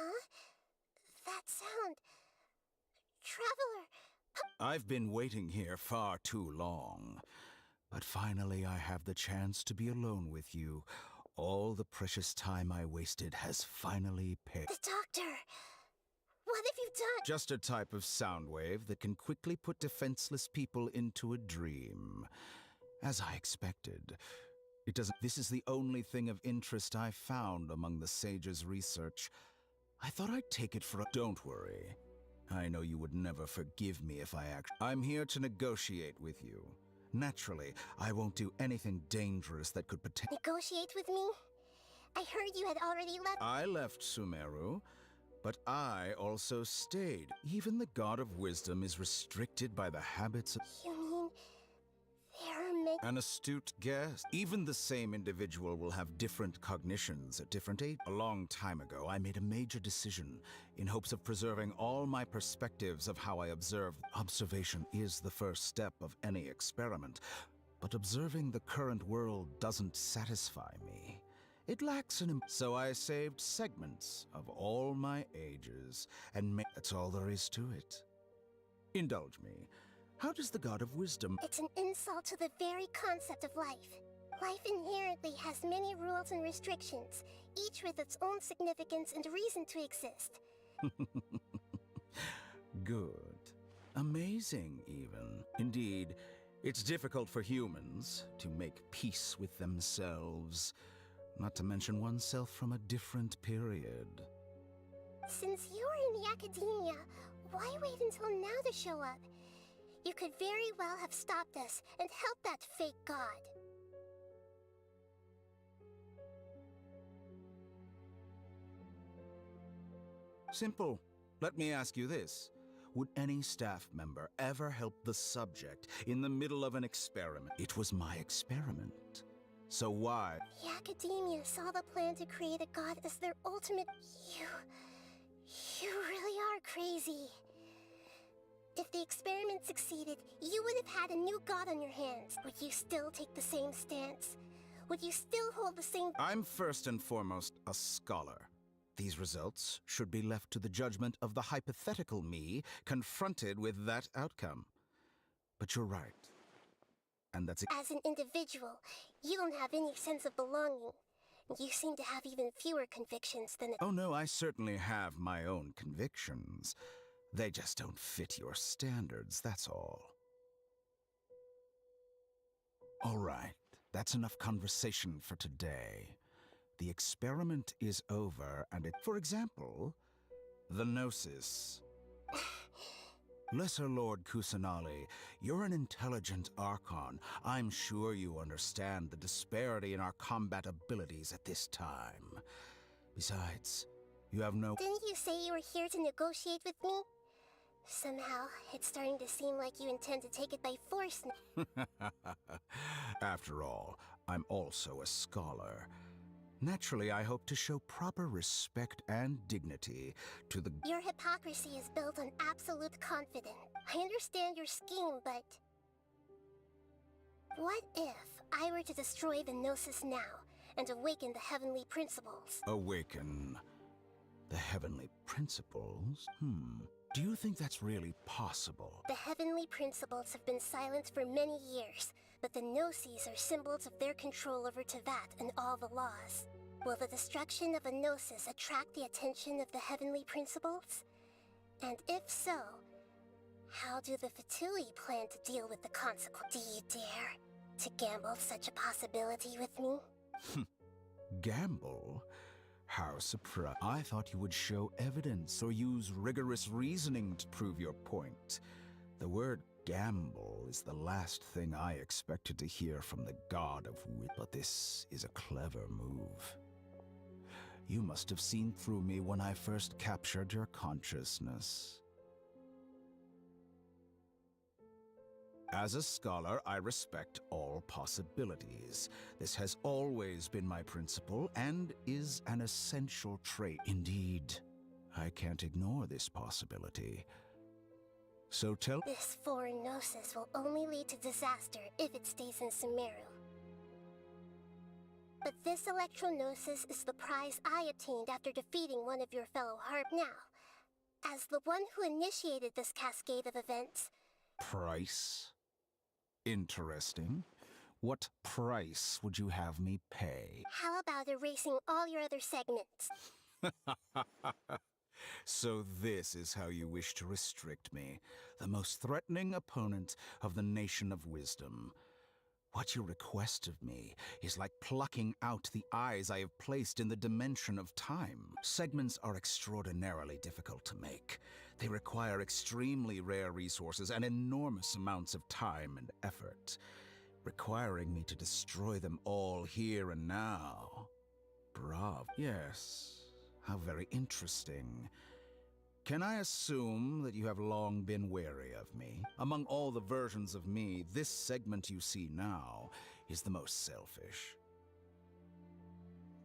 Huh? That sound. Traveler. I've been waiting here far too long. But finally I have the chance to be alone with you. All the precious time I wasted has finally paid. The doctor. What have you done? Just a type of sound wave that can quickly put defenseless people into a dream. As I expected. It doesn't. This is the only thing of interest I found among the sage's research. I thought I'd take it for a... Don't worry. I know you would never forgive me if I act. I'm here to negotiate with you. Naturally, I won't do anything dangerous that could potentially... Negotiate with me? I heard you had already left. I left Sumeru, but I also stayed. Even the God of Wisdom is restricted by the habits of... You mean there are many... An astute guess. Even the same individual will have different cognitions at different ages. A long time ago, I made a major decision in hopes of preserving all my perspectives of how I observe. Observation is the first step of any experiment, but observing the current world doesn't satisfy me. It lacks an... So I saved segments of all my ages and made... That's all there is to it. Indulge me. How does the God of Wisdom... It's an insult to the very concept of life. Life inherently has many rules and restrictions, each with its own significance and reason to exist. Good. Amazing, even. Indeed, it's difficult for humans to make peace with themselves, not to mention oneself from a different period. Since you were in the academia, why wait until now to show up? You could very well have stopped us and helped that fake god. Simple. Let me ask you this. Would any staff member ever help the subject in the middle of an experiment? It was my experiment. So why? The academia saw the plan to create a god as their ultimate... You really are crazy. If the experiment succeeded, you would have had a new god on your hands. Would you still take the same stance? Would you still hold the same... I'm first and foremost a scholar. These results should be left to the judgment of the hypothetical me confronted with that outcome. But you're right. And that's... As an individual, you don't have any sense of belonging. You seem to have even fewer convictions than... Oh no, I certainly have my own convictions. They just don't fit your standards, that's all. All right, that's enough conversation for today. The experiment is over, and it... For example, the Gnosis. Lesser Lord Kusanali, you're an intelligent Archon. I'm sure you understand the disparity in our combat abilities at this time. Besides, you have no... Didn't you say you were here to negotiate with me? Somehow, it's starting to seem like you intend to take it by force now. After all, I'm also a scholar. Naturally, I hope to show proper respect and dignity to the... Your hypocrisy is built on absolute confidence. I understand your scheme, but... What if I were to destroy the Gnosis now and awaken the heavenly principles? Awaken the heavenly principles? Do you think that's really possible? The heavenly principles have been silent for many years, but the Gnosis are symbols of their control over Tevat and all the laws. Will the destruction of a Gnosis attract the attention of the heavenly principles? And if so, how do the Fatui plan to deal with the consequence? Do you dare to gamble such a possibility with me? Gamble? How surprised. I thought you would show evidence or use rigorous reasoning to prove your point. The word gamble is the last thing I expected to hear from the god of wit, but this is a clever move. You must have seen through me when I first captured your consciousness. As a scholar, I respect all possibilities. This has always been my principle and is an essential trait. Indeed, I can't ignore this possibility. So tell— This foreign Gnosis will only lead to disaster if it stays in Sumeru. But this Electro-Gnosis is the prize I attained after defeating one of your fellow Harp. Now, as the one who initiated this cascade of events... Price? Interesting. What price would you have me pay? How about erasing all your other segments? So this is how you wish to restrict me, the most threatening opponent of the Nation of Wisdom. What you request of me is like plucking out the eyes I have placed in the dimension of time. Segments are extraordinarily difficult to make. They require extremely rare resources and enormous amounts of time and effort, requiring me to destroy them all here and now. Bravo. Yes, how very interesting. Can I assume that you have long been wary of me? Among all the versions of me, this segment you see now is the most selfish.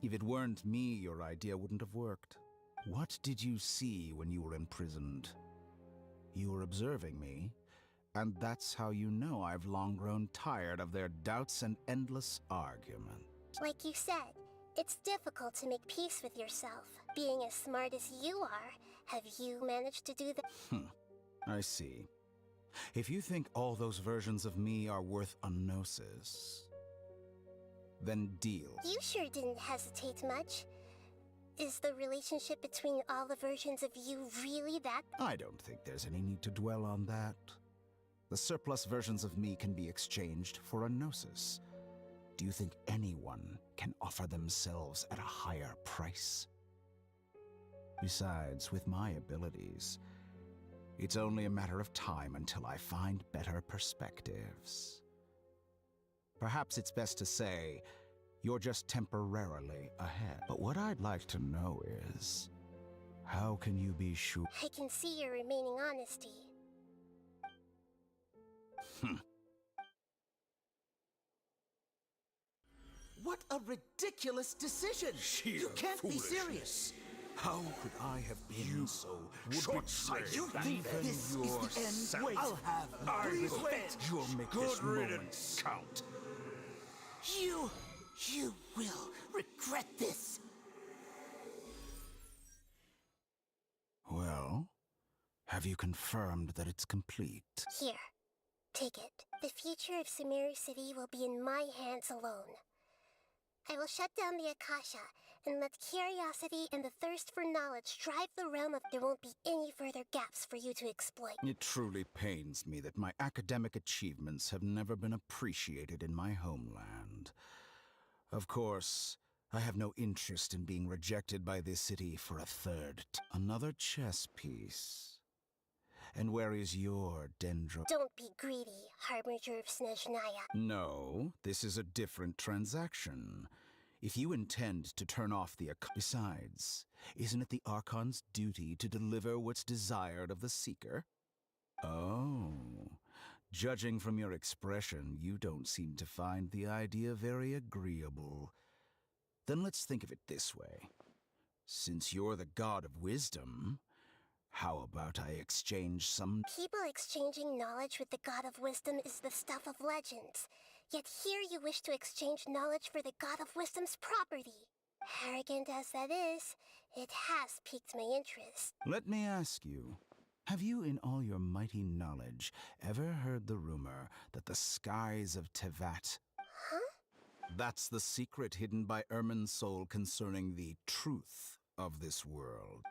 If it weren't me, your idea wouldn't have worked. What did you see when you were imprisoned? You were observing me, and that's how you know I've long grown tired of their doubts and endless argument. Like you said, it's difficult to make peace with yourself. Being as smart as you are, have you managed to do that? I see. If you think all those versions of me are worth a gnosis, then deal. You sure didn't hesitate much. Is the relationship between all the versions of you really that? I don't think there's any need to dwell on that. The surplus versions of me can be exchanged for a gnosis. Do you think anyone can offer themselves at a higher price? Besides, with my abilities, it's only a matter of time until I find better perspectives. Perhaps it's best to say, you're just temporarily ahead. But what I'd like to know is, how can you be sure? I can see your remaining honesty. What a ridiculous decision! You can't be serious! How could I have been so short-sighted? You think this is the end? Wait, I'll have Please wait! You'll make this moment count. You will regret this! Well, have you confirmed that it's complete? Here, take it. The future of Sumeru City will be in my hands alone. I will shut down the Akasha and let curiosity and the thirst for knowledge drive the realm of... There won't be any further gaps for you to exploit. It truly pains me that my academic achievements have never been appreciated in my homeland. Of course, I have no interest in being rejected by this city for a third another chess piece. And where is your dendro... Don't be greedy, Harbinger of Snezhnaya. No, this is a different transaction. If you intend to turn off the... Besides, isn't it the Archon's duty to deliver what's desired of the Seeker? Oh, judging from your expression, you don't seem to find the idea very agreeable. Then let's think of it this way. Since you're the god of wisdom, how about I exchange some... People exchanging knowledge with the God of Wisdom is the stuff of legends. Yet here you wish to exchange knowledge for the God of Wisdom's property. Arrogant as that is, it has piqued my interest. Let me ask you, have you in all your mighty knowledge ever heard the rumor that the skies of Tevat... Huh? That's the secret hidden by Ermin's soul concerning the truth of this world.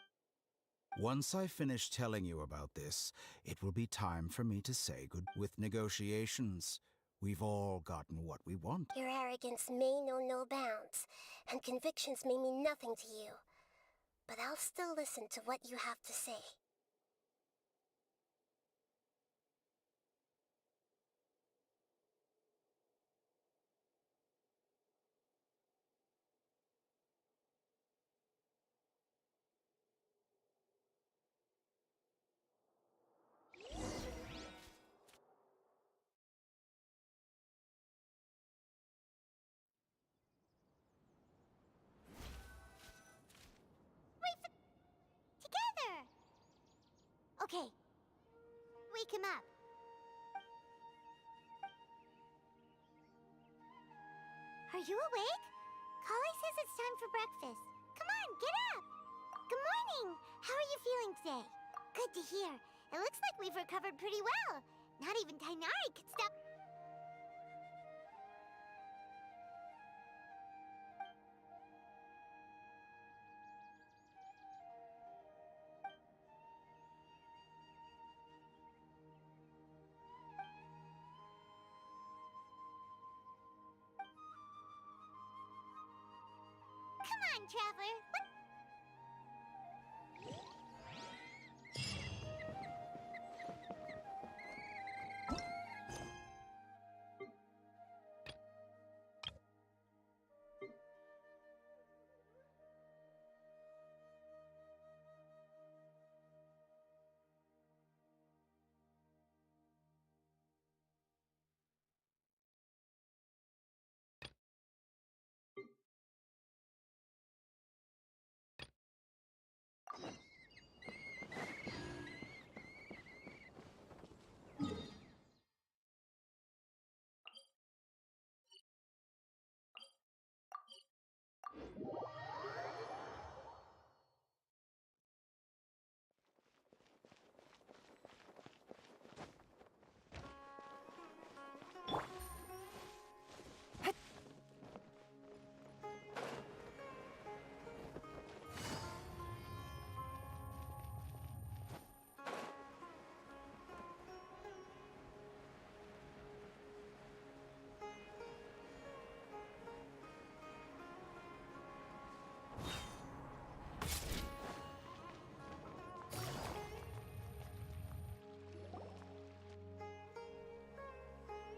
Once I finish telling you about this, it will be time for me to say good with negotiations. We've all gotten what we want. Your arrogance may know no bounds, and convictions may mean nothing to you. But I'll still listen to what you have to say. Together! Okay. Wake him up. Are you awake? Kali says it's time for breakfast. Come on, get up! Good morning! How are you feeling today? Good to hear. It looks like we've recovered pretty well. Not even Tainari could stop... Come on, Traveler.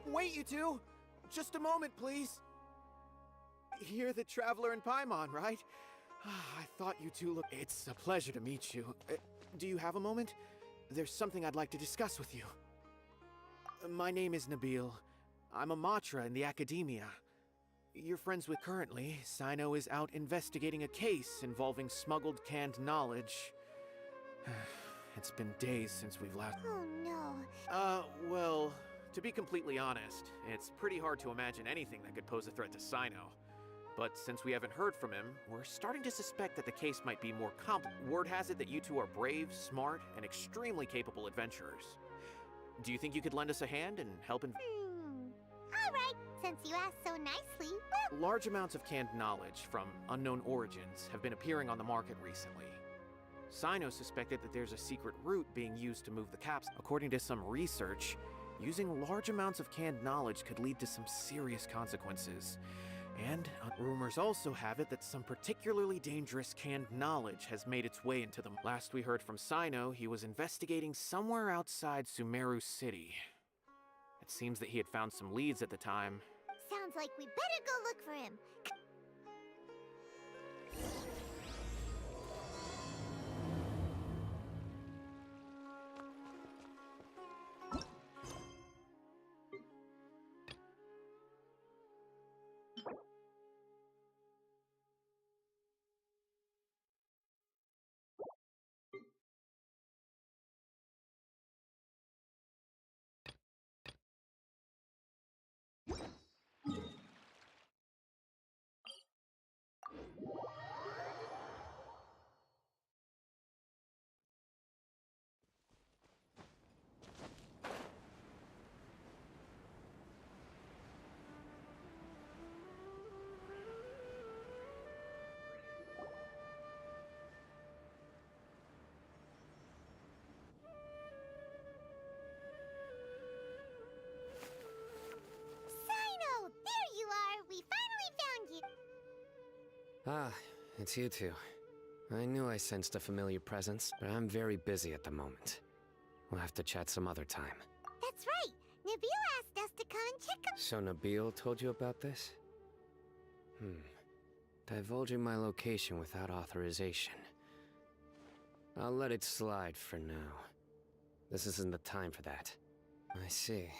Wait, you two! Just a moment, please. You're the Traveler in Paimon, right? I thought you two looked... It's a pleasure to meet you. Do you have a moment? There's something I'd like to discuss with you. My name is Nabil. I'm a Matra in the Academia. You're friends with... Currently, Sino is out investigating a case involving smuggled canned knowledge. It's been days since we've last... Oh no. Well... To be completely honest, it's pretty hard to imagine anything that could pose a threat to Sino. But since we haven't heard from him, we're starting to suspect that the case might be more complicated. Word has it that you two are brave, smart, and extremely capable adventurers. Do you think you could lend us a hand and help in... Alright, since you asked so nicely, well... Large amounts of canned knowledge from unknown origins have been appearing on the market recently. Sino suspected that there's a secret route being used to move the caps. According to some research, using large amounts of canned knowledge could lead to some serious consequences. And rumors also have it that some particularly dangerous canned knowledge has made its way into them. Last we heard from Sino, he was investigating somewhere outside Sumeru City. It seems that he had found some leads at the time. Sounds like we better go look for him. Ah, it's you two. I knew I sensed a familiar presence, but I'm very busy at the moment. We'll have to chat some other time. That's right. Nabil asked us to come and check up. So Nabil told you about this? Divulging my location without authorization. I'll let it slide for now. This isn't the time for that. I see.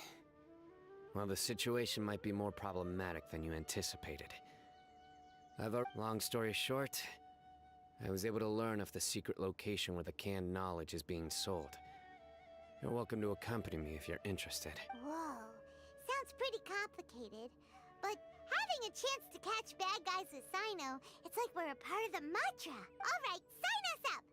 Well, the situation might be more problematic than you anticipated. Long story short, I was able to learn of the secret location where the canned knowledge is being sold. You're welcome to accompany me if you're interested. Whoa. Sounds pretty complicated. But having a chance to catch bad guys with Sino, it's like we're a part of the mantra. All right, sign us up!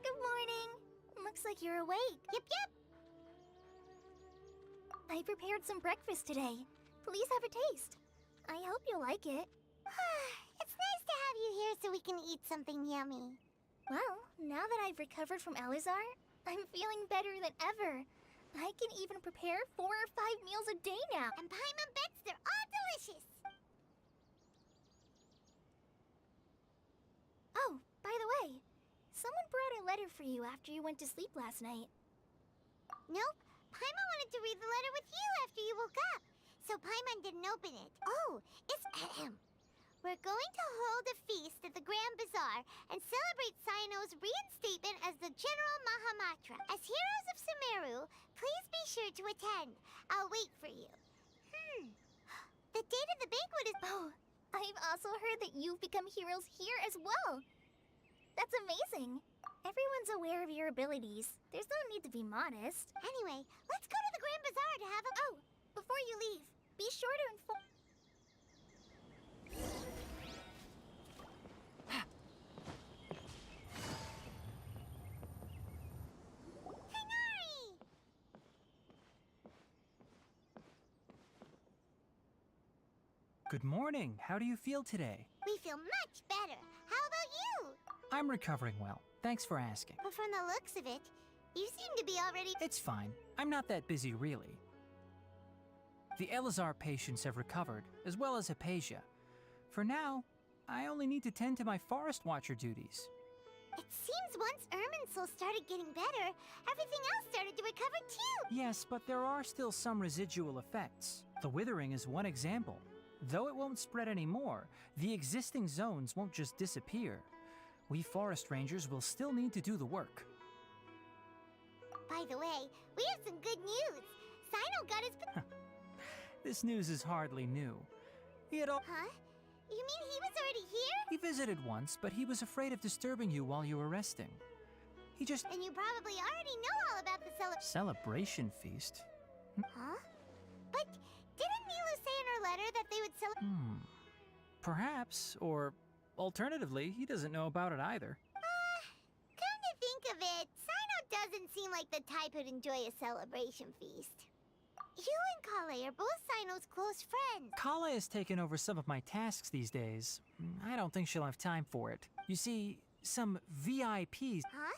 Good morning. Looks like you're awake. Yep, yep. I prepared some breakfast today. Please have a taste. I hope you'll like it. It's nice to have you here so we can eat something yummy. Well, now that I've recovered from Elazar, I'm feeling better than ever. I can even prepare 4 or 5 meals a day now. And Paimon bets they're all delicious. Oh, by the way, someone brought a letter for you after you went to sleep last night. Nope. Paimon wanted to read the letter with you after you woke up. So Paimon didn't open it. Oh, it's We're going to hold a feast at the Grand Bazaar and celebrate Sino's reinstatement as the General Mahamatra. As heroes of Sumeru, please be sure to attend. I'll wait for you. The date of the banquet is... Oh, I've also heard that you've become heroes here as well. That's amazing. Everyone's aware of your abilities. There's no need to be modest. Anyway, let's go to the Grand Bazaar to have a... Oh, before you leave, be sure to inform... Hinari! Good morning. How do you feel today? We feel much better. How about you? I'm recovering well. Thanks for asking. But from the looks of it, you seem to be already... It's fine. I'm not that busy, really. The Elazar patients have recovered, as well as Hypatia. For now, I only need to tend to my Forest Watcher duties. It seems once Irminsul started getting better, everything else started to recover too! Yes, but there are still some residual effects. The withering is one example. Though it won't spread anymore, the existing zones won't just disappear. We forest rangers will still need to do the work. By the way, we have some good news. Sino got his... This news is hardly new. He had Huh? You mean he was already here? He visited once, but he was afraid of disturbing you while you were resting. He just... And you probably already know all about the Celebration feast? Huh? But didn't Nilu say in her letter that they would celebrate... Perhaps, or alternatively, he doesn't know about it either. Come to think of it, Sino doesn't seem like the type who'd enjoy a celebration feast. You and Kale are both Sino's close friends. Kala has taken over some of my tasks these days. I don't think she'll have time for it. You see, some VIPs... Huh?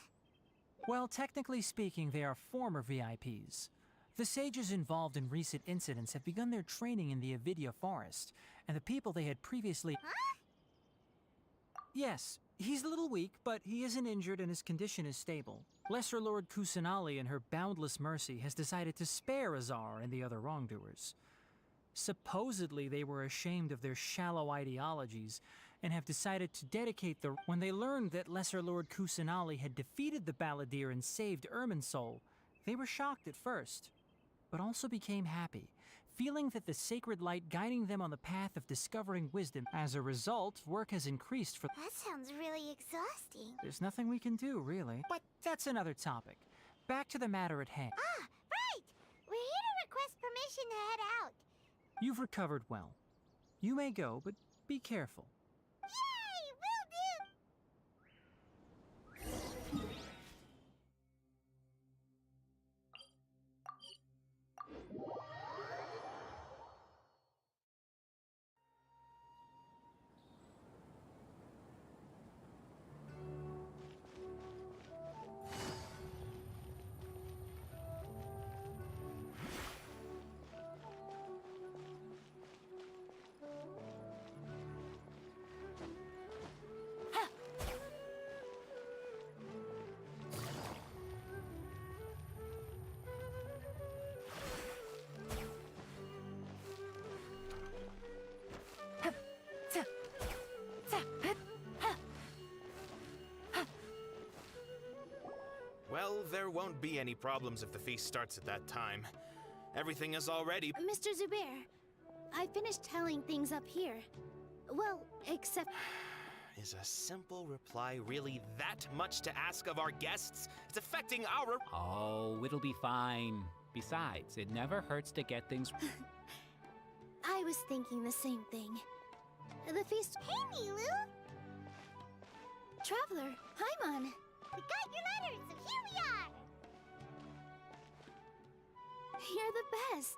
Well, technically speaking, they are former VIPs. The sages involved in recent incidents have begun their training in the Avidya forest, and the people they had previously... Huh? Yes, he's a little weak, but he isn't injured and his condition is stable. Lesser Lord Kusanali, in her boundless mercy, has decided to spare Azar and the other wrongdoers. Supposedly, they were ashamed of their shallow ideologies and have decided to dedicate the... When they learned that Lesser Lord Kusanali had defeated the Balladeer and saved Irminsul, they were shocked at first. but also became happy, feeling that the sacred light guiding them on the path of discovering wisdom. As a result, work has increased for... That sounds really exhausting. There's nothing we can do, really. But that's another topic. Back to the matter at hand. Ah, right! We're here to request permission to head out. You've recovered well. You may go, but be careful. Yay! Will do! Well, there won't be any problems if the feast starts at that time. Everything is already... Mr. Zubair, I finished tallying things up here. Well, except... Is a simple reply really that much to ask of our guests? It's affecting our... Oh, it'll be fine. Besides, it never hurts to get things... I was thinking the same thing. The feast... Hey, Nilu! Traveler, Paimon! We got your letters, so here we are! You're the best.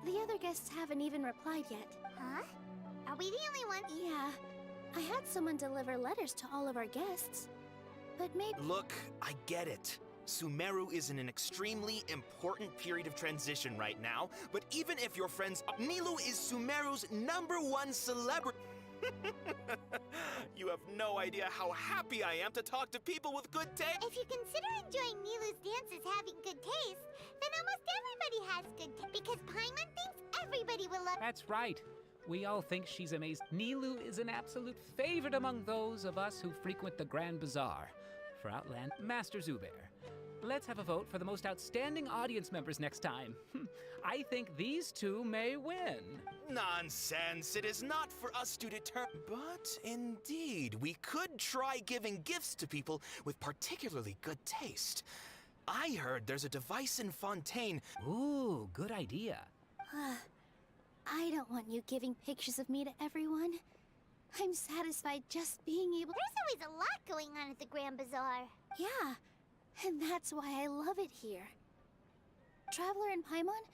The other guests haven't even replied yet. Huh? Are we the only ones? Yeah. I had someone deliver letters to all of our guests. But maybe... Look, I get it. Sumeru is in an extremely important period of transition right now, but even if your friends... Nilu is Sumeru's #1 celebrity... You have no idea how happy I am to talk to people with good taste. If you consider enjoying Nilu's dances having good taste, then almost everybody has good taste. Because Paimon thinks everybody will love... That's right. We all think she's amazing. Nilu is an absolute favorite among those of us who frequent the Grand Bazaar. For Outland, Master Zubair, let's have a vote for the most outstanding audience members next time. I think these two may win. Nonsense. It is not for us to determine. But indeed, we could try giving gifts to people with particularly good taste. I heard there's a device in Fontaine. Ooh, good idea. I don't want you giving pictures of me to everyone. I'm satisfied just being able... There's always a lot going on at the Grand Bazaar. Yeah, and that's why I love it here. Traveler and Paimon,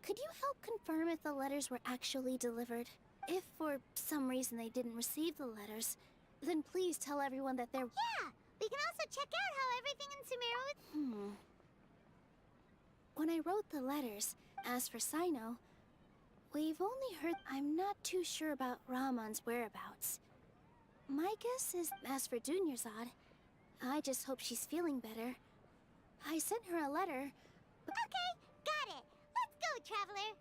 could you help confirm if the letters were actually delivered? If for some reason they didn't receive the letters, then please tell everyone that they're... Yeah, we can also check out how everything in Sumeru is... When I wrote the letters, as for Sino, we've only heard... I'm not too sure about Ramon's whereabouts. My guess is, as for Dunyarzad, I just hope she's feeling better. I sent her a letter, but... Okay, got it. Let's go, Traveler.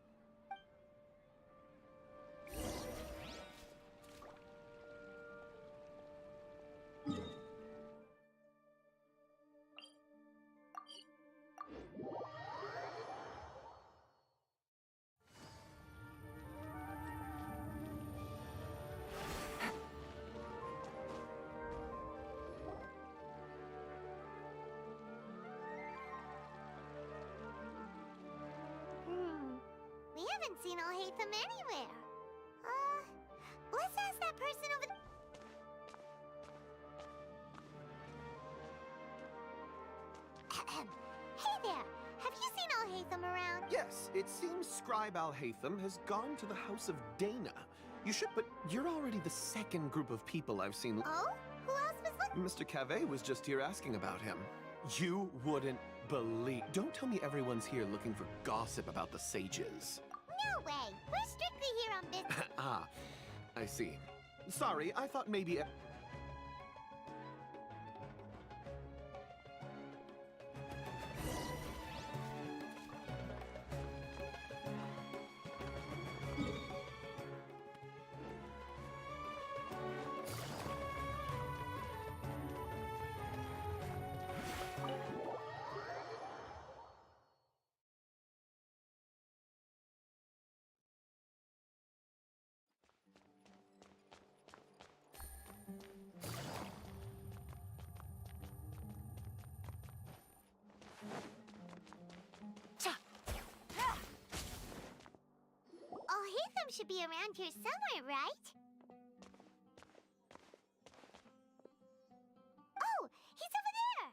We haven't seen Alhaitham anywhere. Let's ask that person over Hey there! Have you seen Alhaitham around? Yes, it seems Scribe Alhaitham has gone to the House of Dana. You should, but you're already the second group of people I've seen. Oh? Who else was looking? Mr. Cave was just here asking about him. You wouldn't believe. Don't tell me everyone's here looking for gossip about the sages. No way! We're strictly here on business. Ah, I see. Sorry, I thought maybe... Haytham should be around here somewhere, right? Oh, he's over there!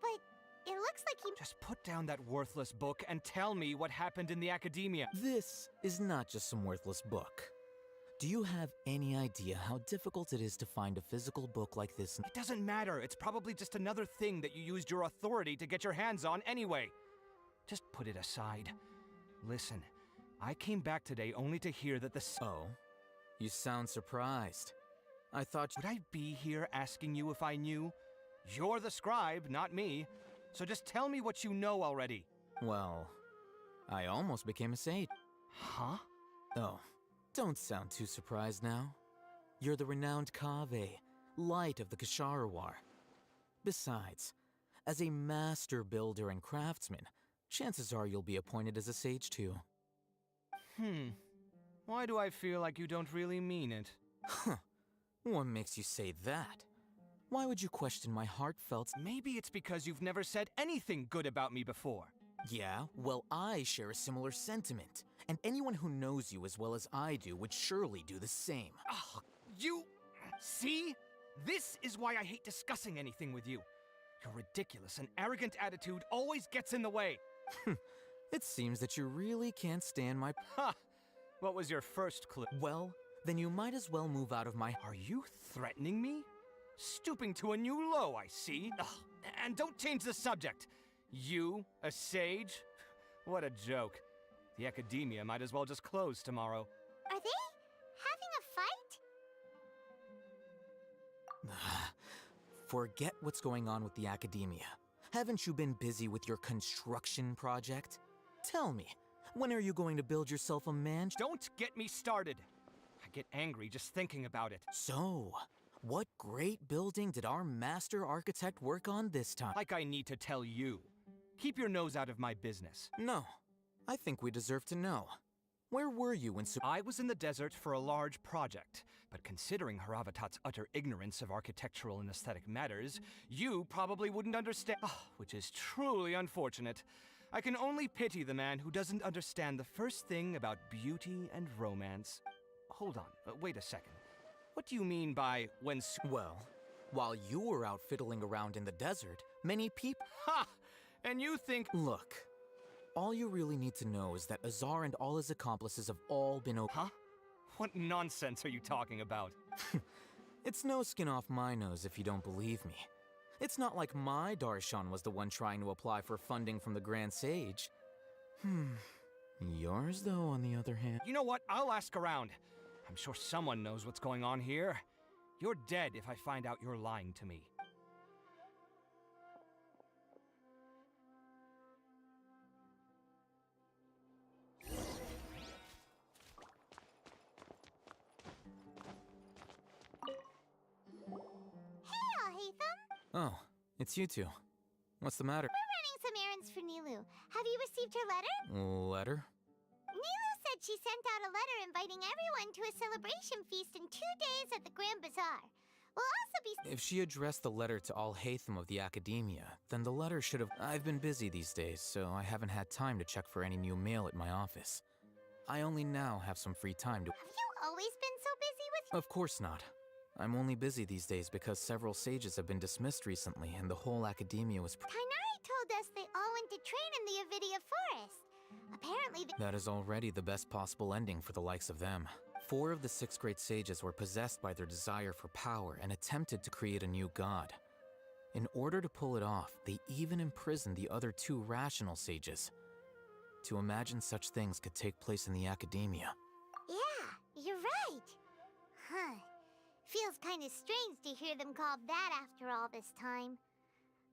But it looks like he... Just put down that worthless book and tell me what happened in the academia. This is not just some worthless book. Do you have any idea how difficult it is to find a physical book like this? It doesn't matter. It's probably just another thing that you used your authority to get your hands on anyway. Just put it aside. Listen, I came back today only to hear that the... Oh, you sound surprised. I thought... Would I be here asking you if I knew? You're the scribe, not me. So just tell me what you know already. Well, I almost became a sage. Huh? Oh, don't sound too surprised now. You're the renowned Kaveh, light of the Ksharawar. Besides, as a master builder and craftsman, chances are you'll be appointed as a sage too. Why do I feel like you don't really mean it? Huh. What makes you say that? Why would you question my heartfelt... Maybe it's because you've never said anything good about me before. Yeah, well, I share a similar sentiment. And anyone who knows you as well as I do would surely do the same. Oh, you... See? This is why I hate discussing anything with you. Your ridiculous and arrogant attitude always gets in the way. It seems that you really can't stand my... Ha! What was your first clue? Well, then you might as well move out of my... Are you threatening me? Stooping to a new low, I see. Ugh. And don't change the subject. You, a sage? What a joke. The academia might as well just close tomorrow. Are they having a fight? Forget what's going on with the academia. Haven't you been busy with your construction project? Tell me, when are you going to build yourself a mansion? Don't get me started. I get angry just thinking about it. So, what great building did our master architect work on this time? Like I need to tell you. Keep your nose out of my business. No, I think we deserve to know. Where were you when I was in the desert for a large project, but considering Haravatat's utter ignorance of architectural and aesthetic matters, you probably wouldn't understand. Which is truly unfortunate. I can only pity the man who doesn't understand the first thing about beauty and romance. Hold on, wait a second. What do you mean by when... Well, while you were out fiddling around in the desert, many people... Ha! And you think... Look, all you really need to know is that Azar and all his accomplices have all been... Huh? What nonsense are you talking about? It's no skin off my nose if you don't believe me. It's not like my Darshan was the one trying to apply for funding from the Grand Sage. Yours, though, on the other hand... You know what? I'll ask around. I'm sure someone knows what's going on here. You're dead if I find out you're lying to me. Oh, it's you two. What's the matter? We're running some errands for Nilou. Have you received her letter? Letter? Nilou said she sent out a letter inviting everyone to a celebration feast in 2 days at the Grand Bazaar. We'll also be... If she addressed the letter to all Haytham of the Academia, then the letter should have... I've been busy these days, so I haven't had time to check for any new mail at my office. I only now have some free time to... Have you always been so busy with... Of course not. I'm only busy these days because several sages have been dismissed recently, and the whole academia was... Kainari told us they all went to train in the Avidia Forest. Apparently That is already the best possible ending for the likes of them. 4 of the 6 great sages were possessed by their desire for power and attempted to create a new god. In order to pull it off, they even imprisoned the other 2 rational sages. To imagine such things could take place in the academia. Yeah, you're right. Huh. Feels kind of strange to hear them called that after all this time.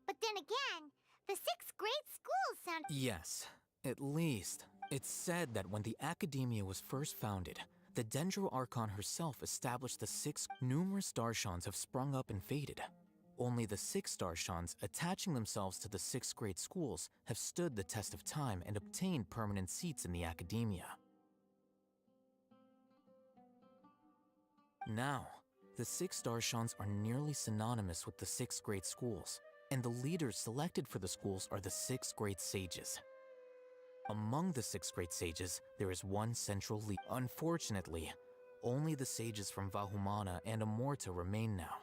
But then again, the 6 great schools sound... Yes, at least. It's said that when the academia was first founded, the Dendro Archon herself established the 6 numerous Darshans have sprung up and faded. Only the 6 Darshans, attaching themselves to the 6 great schools, have stood the test of time and obtained permanent seats in the academia. Now, the 6 Darshans are nearly synonymous with the 6 great schools, and the leaders selected for the schools are the 6 great sages. Among the 6 great sages, there is one central leader. Unfortunately, only the sages from Vahumana and Amorta remain now.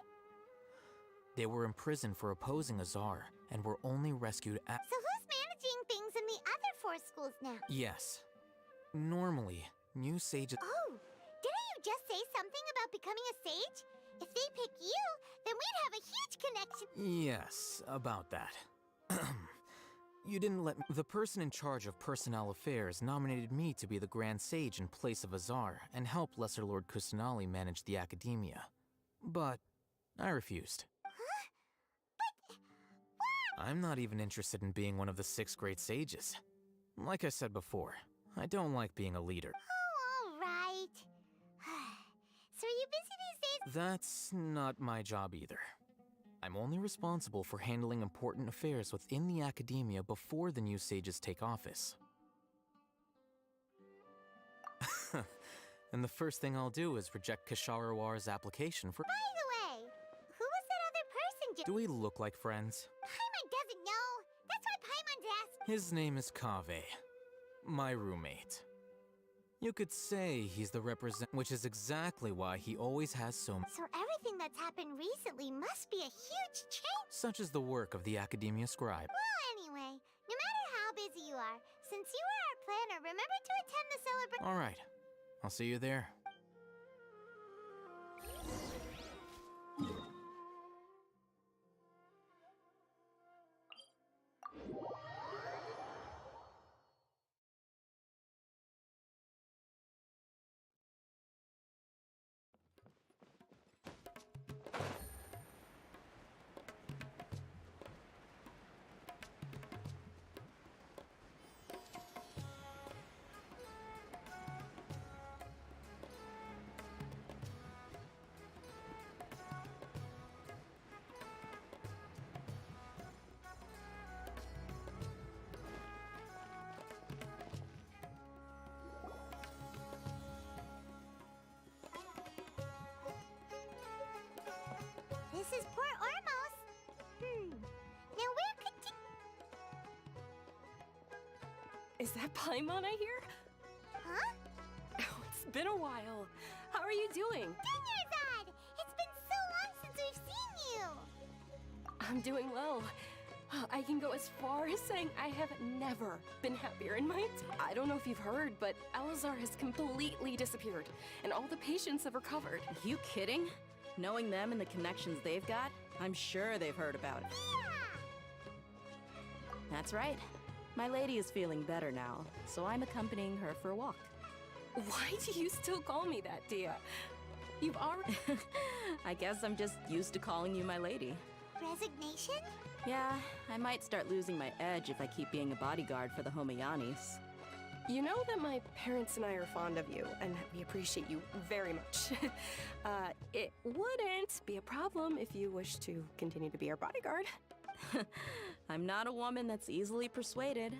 They were imprisoned for opposing Azar and were only rescued So who's managing things in the other 4 schools now? Yes. Normally, new sages... Oh, didn't you just say something about becoming a sage? If they pick you, then we'd have a huge connection. Yes, about that. You didn't let me... The person in charge of personnel affairs nominated me to be the Grand Sage in place of Azar and help Lesser Lord Kusanali manage the academia. But I refused. Huh? But... why? I'm not even interested in being one of the 6 great sages. Like I said before, I don't like being a leader. Oh, all right. So are you busy these days? That's not my job either. I'm only responsible for handling important affairs within the academia before the new sages take office. And the first thing I'll do is reject Kasharawar's application for— By the way, who was that other person? Do we look like friends? Paimon doesn't know. That's why Paimon's asked. His name is Kaveh, my roommate. You could say he's the which is exactly why he always has so much. So everything that's happened recently must be a huge change. Such is the work of the Academia Scribe. Well, anyway, no matter how busy you are, since you are our planner, remember to attend the celebration. All right, I'll see you there. This is Port Ormos. Now where could Is that Paimon I hear? Huh? Oh, it's been a while. How are you doing? Dinyarzad! It's been so long since we've seen you! I'm doing well. I can go as far as saying I have never been happier in my... I don't know if you've heard, but Elazar has completely disappeared, and all the patients have recovered. You kidding? Knowing them and the connections they've got, I'm sure they've heard about it. That's right. My lady is feeling better now, so I'm accompanying her for a walk. Why do you still call me that, Dia? You've already... I guess I'm just used to calling you my lady. Resignation? Yeah, I might start losing my edge if I keep being a bodyguard for the Homayanis. You know that my parents and I are fond of you, and that we appreciate you very much. It wouldn't be a problem if you wish to continue to be our bodyguard. I'm not a woman that's easily persuaded.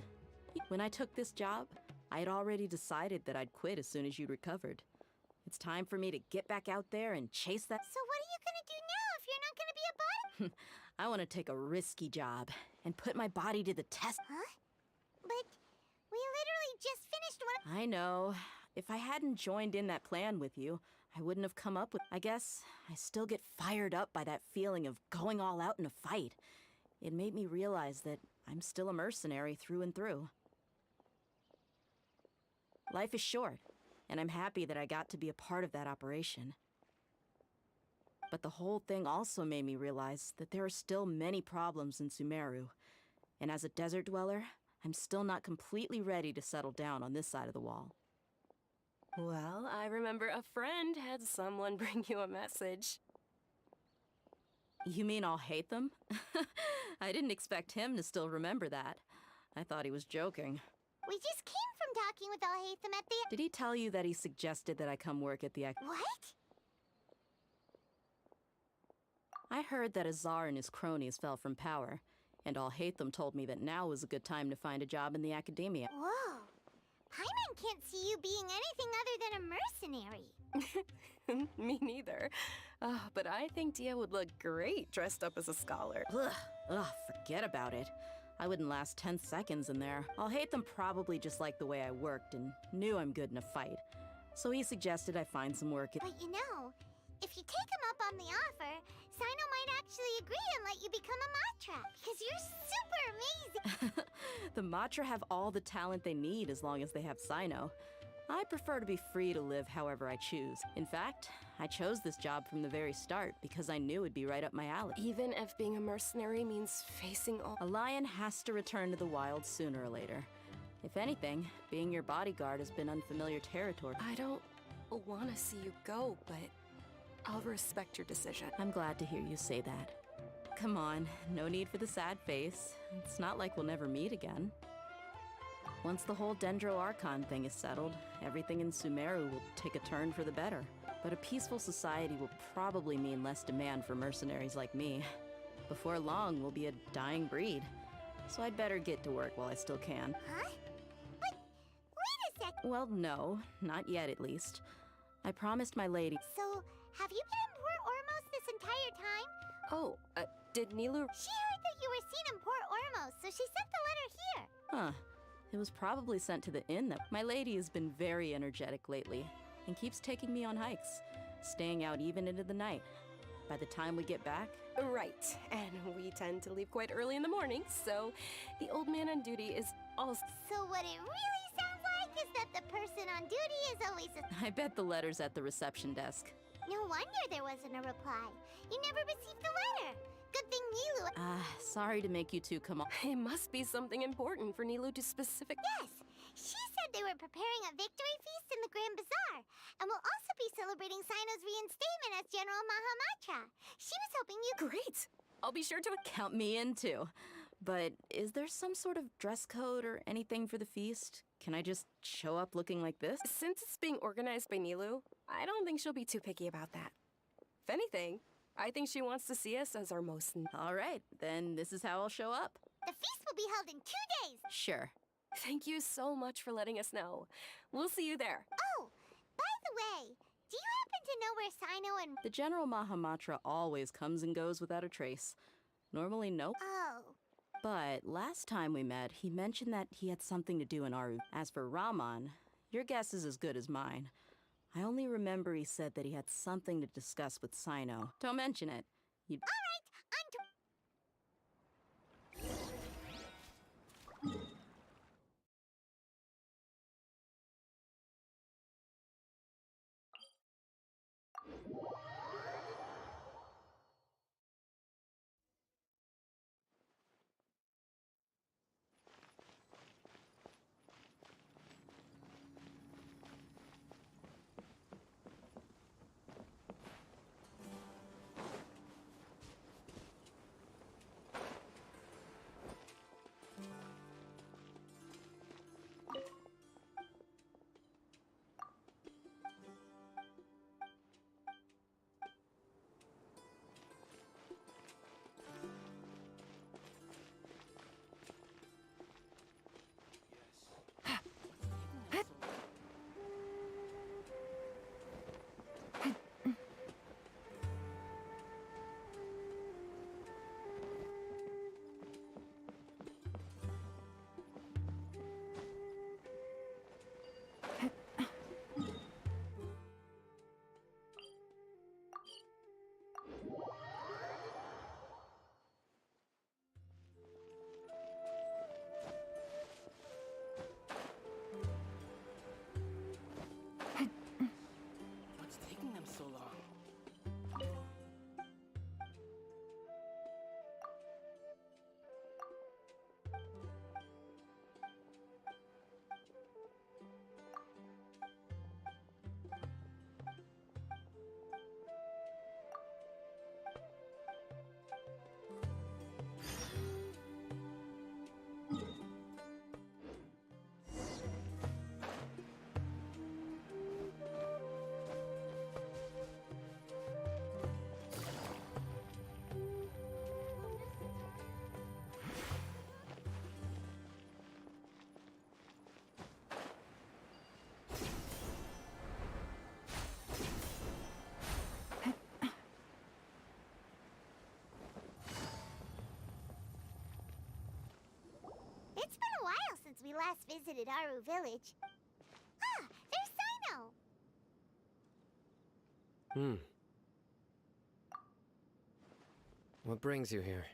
When I took this job, I had already decided that I'd quit as soon as you'd recovered. It's time for me to get back out there and chase that— So what are you gonna do now if you're not gonna be a body? I want to take a risky job and put my body to the test. Huh? But we literally just finished one— I know. If I hadn't joined in that plan with you, I wouldn't have come up with— I guess I still get fired up by that feeling of going all out in a fight. It made me realize that I'm still a mercenary through and through. Life is short, and I'm happy that I got to be a part of that operation. But the whole thing also made me realize that there are still many problems in Sumeru, and as a desert dweller, I'm still not completely ready to settle down on this side of the wall. Well, I remember a friend had someone bring you a message. You mean I'll hate them? I didn't expect him to still remember that. I thought he was joking. We just came from talking with Alhaitham at the— Did he tell you that he suggested that I come work at the What? I heard that Azar and his cronies fell from power, and Alhaitham told me that now was a good time to find a job in the academia. Whoa. Paimon can't see you being anything other than a mercenary. Me neither. But I think Dia would look great dressed up as a scholar. Ugh, forget about it. I wouldn't last 10 seconds in there. I'll hate them probably just like the way I worked and knew I'm good in a fight. So he suggested I find some work. But you know, if you take him up on the offer, Sino might actually agree and let you become a Matra, because you're super amazing. The Matra have all the talent they need as long as they have Sino. I prefer to be free to live however I choose. In fact, I chose this job from the very start because I knew it'd be right up my alley. Even if being a mercenary means facing all... A lion has to return to the wild sooner or later. If anything, being your bodyguard has been unfamiliar territory. I don't want to see you go, but I'll respect your decision. I'm glad to hear you say that. Come on, no need for the sad face. It's not like we'll never meet again. Once the whole Dendro Archon thing is settled, everything in Sumeru will take a turn for the better. But a peaceful society will probably mean less demand for mercenaries like me. Before long, we'll be a dying breed. So I'd better get to work while I still can. Huh? But wait a sec. Well, no, not yet at least. I promised my lady. So, have you been in Port Ormos this entire time? Oh, did Nilu... She heard that you were seen in Port Ormos, so she sent the letter here. Huh. It was probably sent to the inn that my lady has been very energetic lately and keeps taking me on hikes, staying out even into the night. By the time we get back... Right, and we tend to leave quite early in the morning, so the old man on duty is also... So what it really sounds like is that the person on duty is always a... I bet the letter's at the reception desk. No wonder there wasn't a reply. You never received the letter. Good thing Nilu... Sorry to make you two come on. It must be something important for Nilu to specific... Yes! She said they were preparing a victory feast in the Grand Bazaar, and will also be celebrating Sino's reinstatement as General Mahamatra. She was hoping you... Great! I'll be sure to... Count me in, too. But is there some sort of dress code or anything for the feast? Can I just show up looking like this? Since it's being organized by Nilu, I don't think she'll be too picky about that. If anything, I think she wants to see us as our most... All right, then this is how I'll show up. The feast will be held in 2 days! Sure. Thank you so much for letting us know. We'll see you there. Oh, by the way, do you happen to know where Sino and... The General Mahamatra always comes and goes without a trace. Normally, no. Oh. But last time we met, he mentioned that he had something to do in Aru. As for Raman, your guess is as good as mine. I only remember he said that he had something to discuss with Sino. Don't mention it. All right, visited Aru village. Ah, there's Sino! What brings you here?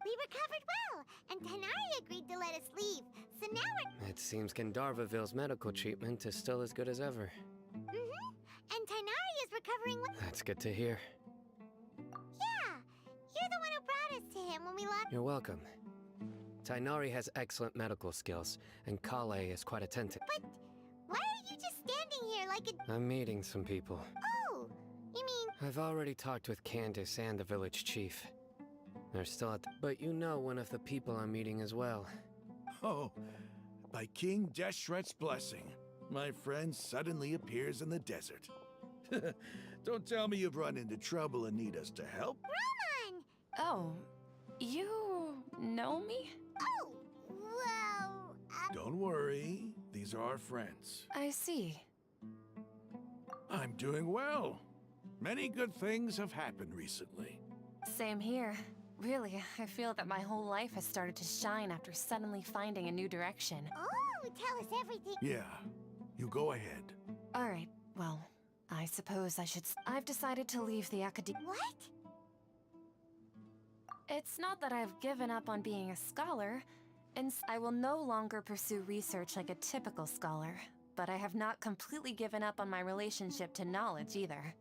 We recovered well, and Tanari agreed to let us leave. So now we're... It seems Gandarvaville's medical treatment is still as good as ever. And Tanari is recovering well. That's good to hear. Yeah, you're the one who brought us to him when we lost... You're welcome. Tainari has excellent medical skills, and Kale is quite attentive. But why are you just standing here like a... I'm meeting some people. Oh, you mean... I've already talked with Candace and the village chief. They're still at but you know one of the people I'm meeting as well. Oh, by King Deshret's blessing, my friend suddenly appears in the desert. Don't tell me you've run into trouble and need us to help. Roman! Oh, you know me? Oh, well... Don't worry, these are our friends. I see. I'm doing well. Many good things have happened recently. Same here. Really, I feel that my whole life has started to shine after suddenly finding a new direction. Oh, tell us everything. Yeah, you go ahead. Alright, well, I suppose I should... I've decided to leave the academy... What? It's not that I've given up on being a scholar, and I will no longer pursue research like a typical scholar, but I have not completely given up on my relationship to knowledge either.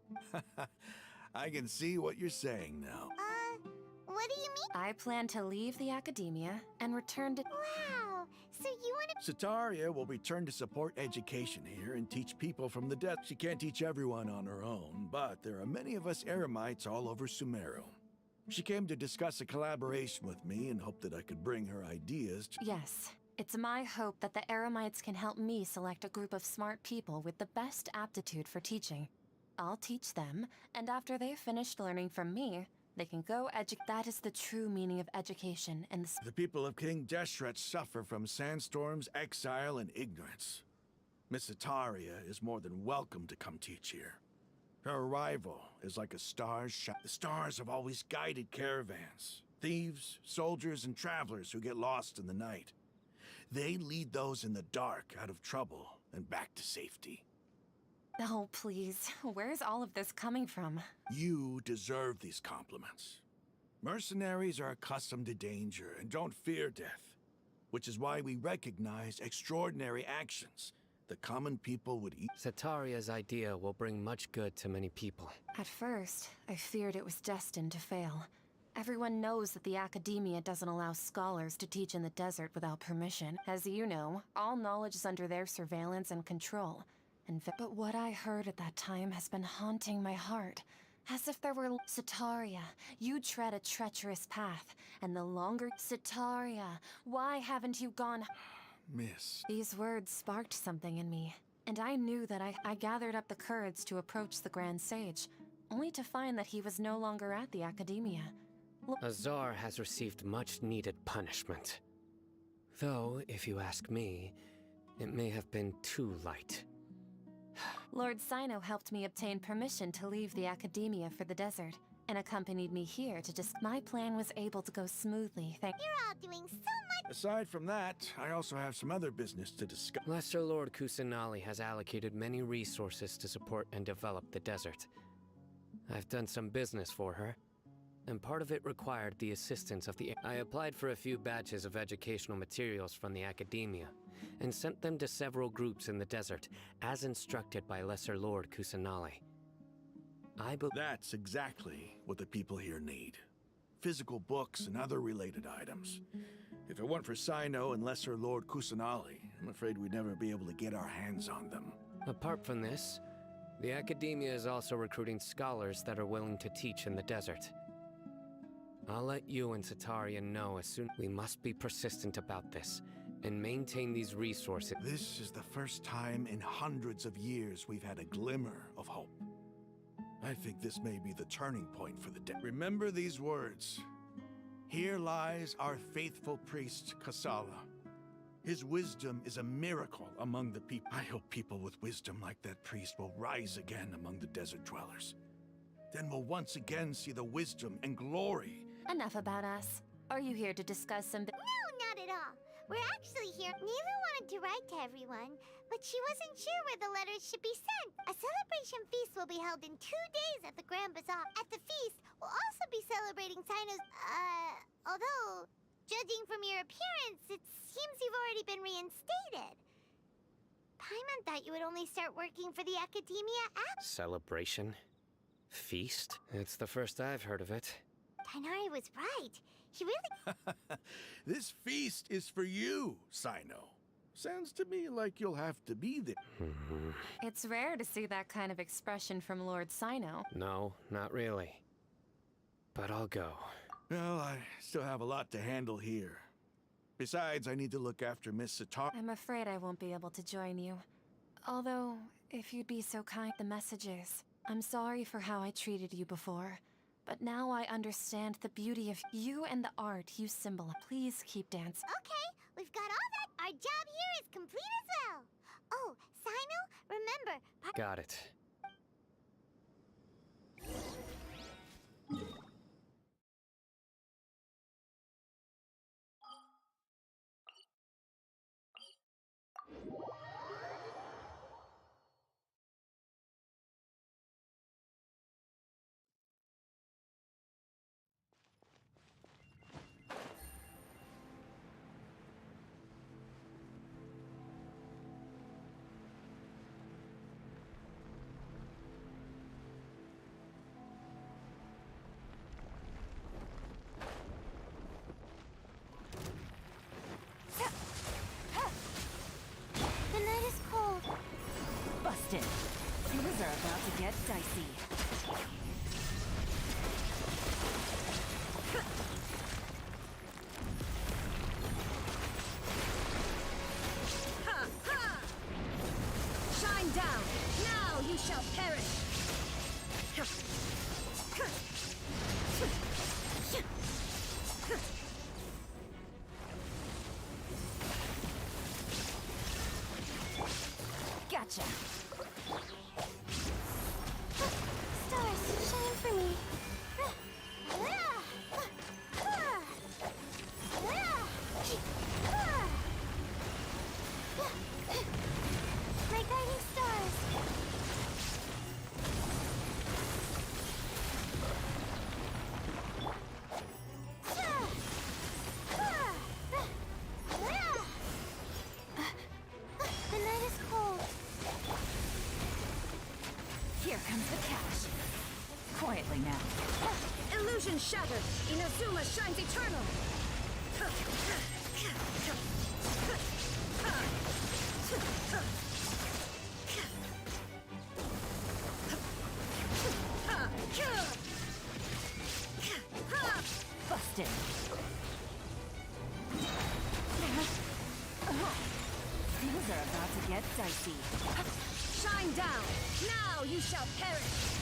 I can see what you're saying now. What do you mean? I plan to leave the academia and return to... Wow, so you want to... Sataria will return to support education here and teach people from the death. She can't teach everyone on her own, but there are many of us Eremites all over Sumeru. She came to discuss a collaboration with me and hoped that I could bring her ideas to... Yes. It's my hope that the Eremites can help me select a group of smart people with the best aptitude for teaching. I'll teach them, and after they've finished learning from me, they can go That is the true meaning of education, and the people of King Deshret suffer from sandstorms, exile, and ignorance. Miss Ataria is more than welcome to come teach here. Her arrival is like a star's shot. The stars have always guided caravans, thieves, soldiers, and travelers who get lost in the night. They lead those in the dark out of trouble and back to safety. Oh, please. Where's all of this coming from? You deserve these compliments. Mercenaries are accustomed to danger and don't fear death, which is why we recognize extraordinary actions the common people would eat. Sataria's idea will bring much good to many people. At first, I feared it was destined to fail. Everyone knows that the academia doesn't allow scholars to teach in the desert without permission. As you know, all knowledge is under their surveillance and control. But what I heard at that time has been haunting my heart. As if there were... Sataria, you tread a treacherous path, and the longer... Sataria, why haven't you gone... Miss... These words sparked something in me, and I knew that I gathered up the courage to approach the Grand Sage, only to find that he was no longer at the academia. Azar has received much-needed punishment. Though, if you ask me, it may have been too light. Lord Sino helped me obtain permission to leave the academia for the desert, and accompanied me here to just... My plan was able to go smoothly, You're all doing so much... Aside from that, I also have some other business to discuss. Lesser Lord Kusanali has allocated many resources to support and develop the desert. I've done some business for her, and part of it required the assistance of the... I applied for a few batches of educational materials from the academia, and sent them to several groups in the desert, as instructed by Lesser Lord Kusanali. That's exactly what the people here need. Physical books and other related items. If it weren't for Sino and Lesser Lord Kusanali, I'm afraid we'd never be able to get our hands on them. Apart from this, the academia is also recruiting scholars that are willing to teach in the desert. I'll let you and Sataria know as soon... We must be persistent about this, and maintain these resources. This is the first time in hundreds of years we've had a glimmer of hope. I think this may be the turning point for the day. Remember these words. Here lies our faithful priest, Kasala. His wisdom is a miracle among the people. I hope people with wisdom like that priest will rise again among the desert dwellers. Then we'll once again see the wisdom and glory. Enough about us. Are you here to discuss some... No, not at all. We're actually here. Nilu wanted to write to everyone, but she wasn't sure where the letters should be sent. A celebration feast will be held in 2 days at the Grand Bazaar. At the feast, we'll also be celebrating Sino's, although, judging from your appearance, it seems you've already been reinstated. Paimon thought you would only start working for the Academia after. Celebration? Feast? It's the first I've heard of it. Tighnari was right. He really... This feast is for you, Sino. Sounds to me like you'll have to be there. It's rare to see that kind of expression from Lord Sino. No, not really. But I'll go. Well, I still have a lot to handle here. Besides, I need to look after Miss Satar. I'm afraid I won't be able to join you. Although, if you'd be so kind, the messages. I'm sorry for how I treated you before, but now I understand the beauty of you and the art you symbolize. Please keep dancing. Okay, we've got all that. Our job here is complete as well. Oh, Sino, remember... Got it. The night is cold. Busted. Things are about to get dicey. Ha! Ha! Shine down! Now you shall perish! Gotcha. Stars, shine for me. My guiding stars. The night is cold. Here comes the catch. Quietly now. Illusion shattered! Inazuma shines eternal! Busted. Things are about to get dicey. Shine down! Now you shall perish!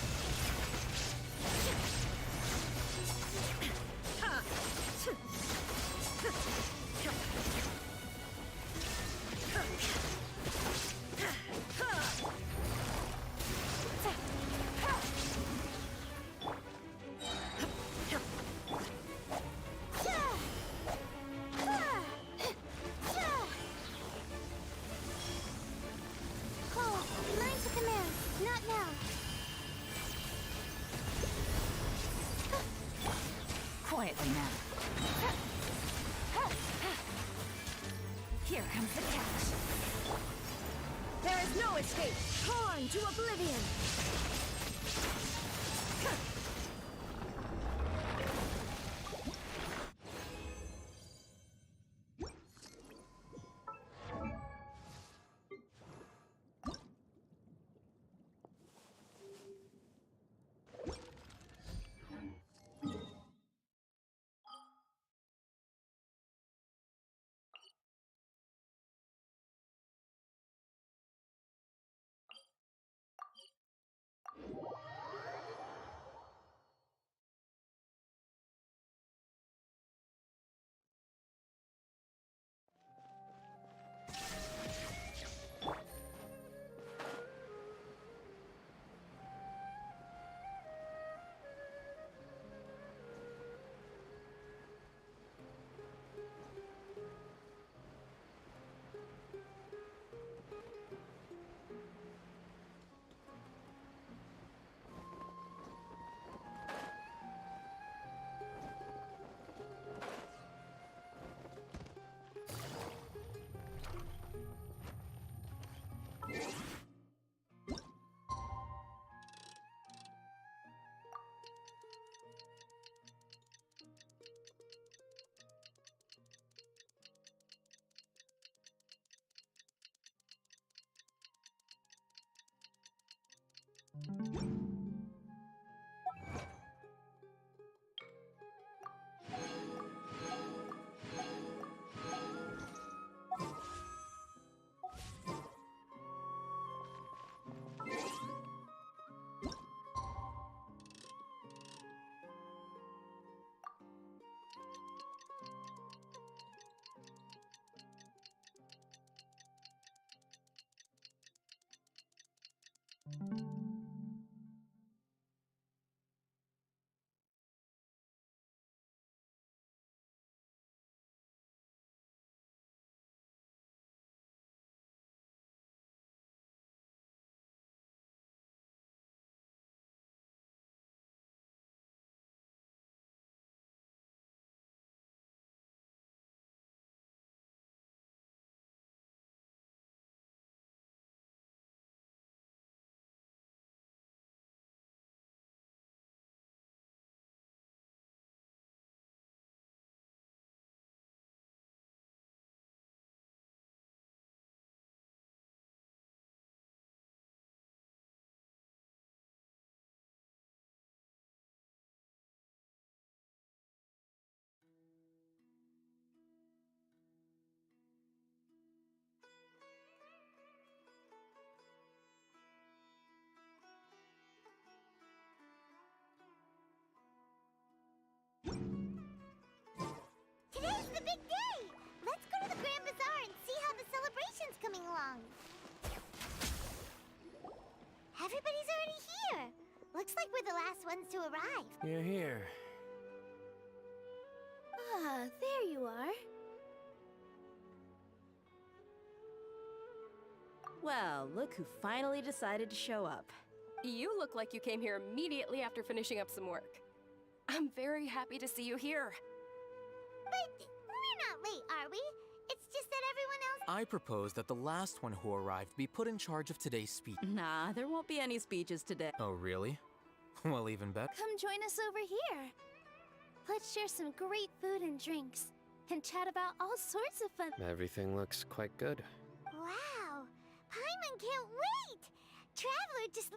Cold, mine to command. Not now. Quietly now. Here comes the catch. There is no escape! Torn to oblivion! long. Everybody's already here. Looks like we're the last ones to arrive. You're here. Ah, there you are. Well, look who finally decided to show up. You look like you came here immediately after finishing up some work. I'm very happy to see you here. But we're not late, are we? It's just that everyone else... I propose that the last one who arrived be put in charge of today's speech. Nah, there won't be any speeches today. Oh, really? Well, even better. Come join us over here. Let's share some great food and drinks, and chat about all sorts of fun. Everything looks quite good. Wow! Paimon can't wait! Traveler just...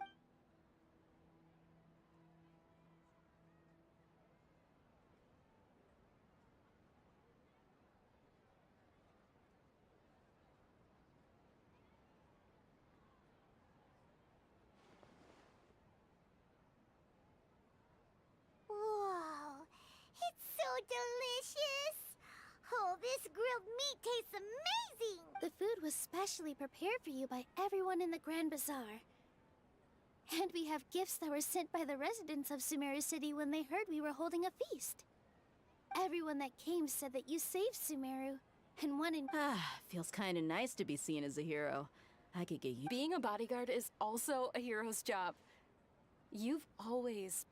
Whoa! It's so delicious! Oh, this grilled meat tastes amazing! The food was specially prepared for you by everyone in the Grand Bazaar. And we have gifts that were sent by the residents of Sumeru City when they heard we were holding a feast. Everyone that came said that you saved Sumeru, and one in... Feels kinda nice to be seen as a hero. I could get you... Being a bodyguard is also a hero's job. You've always...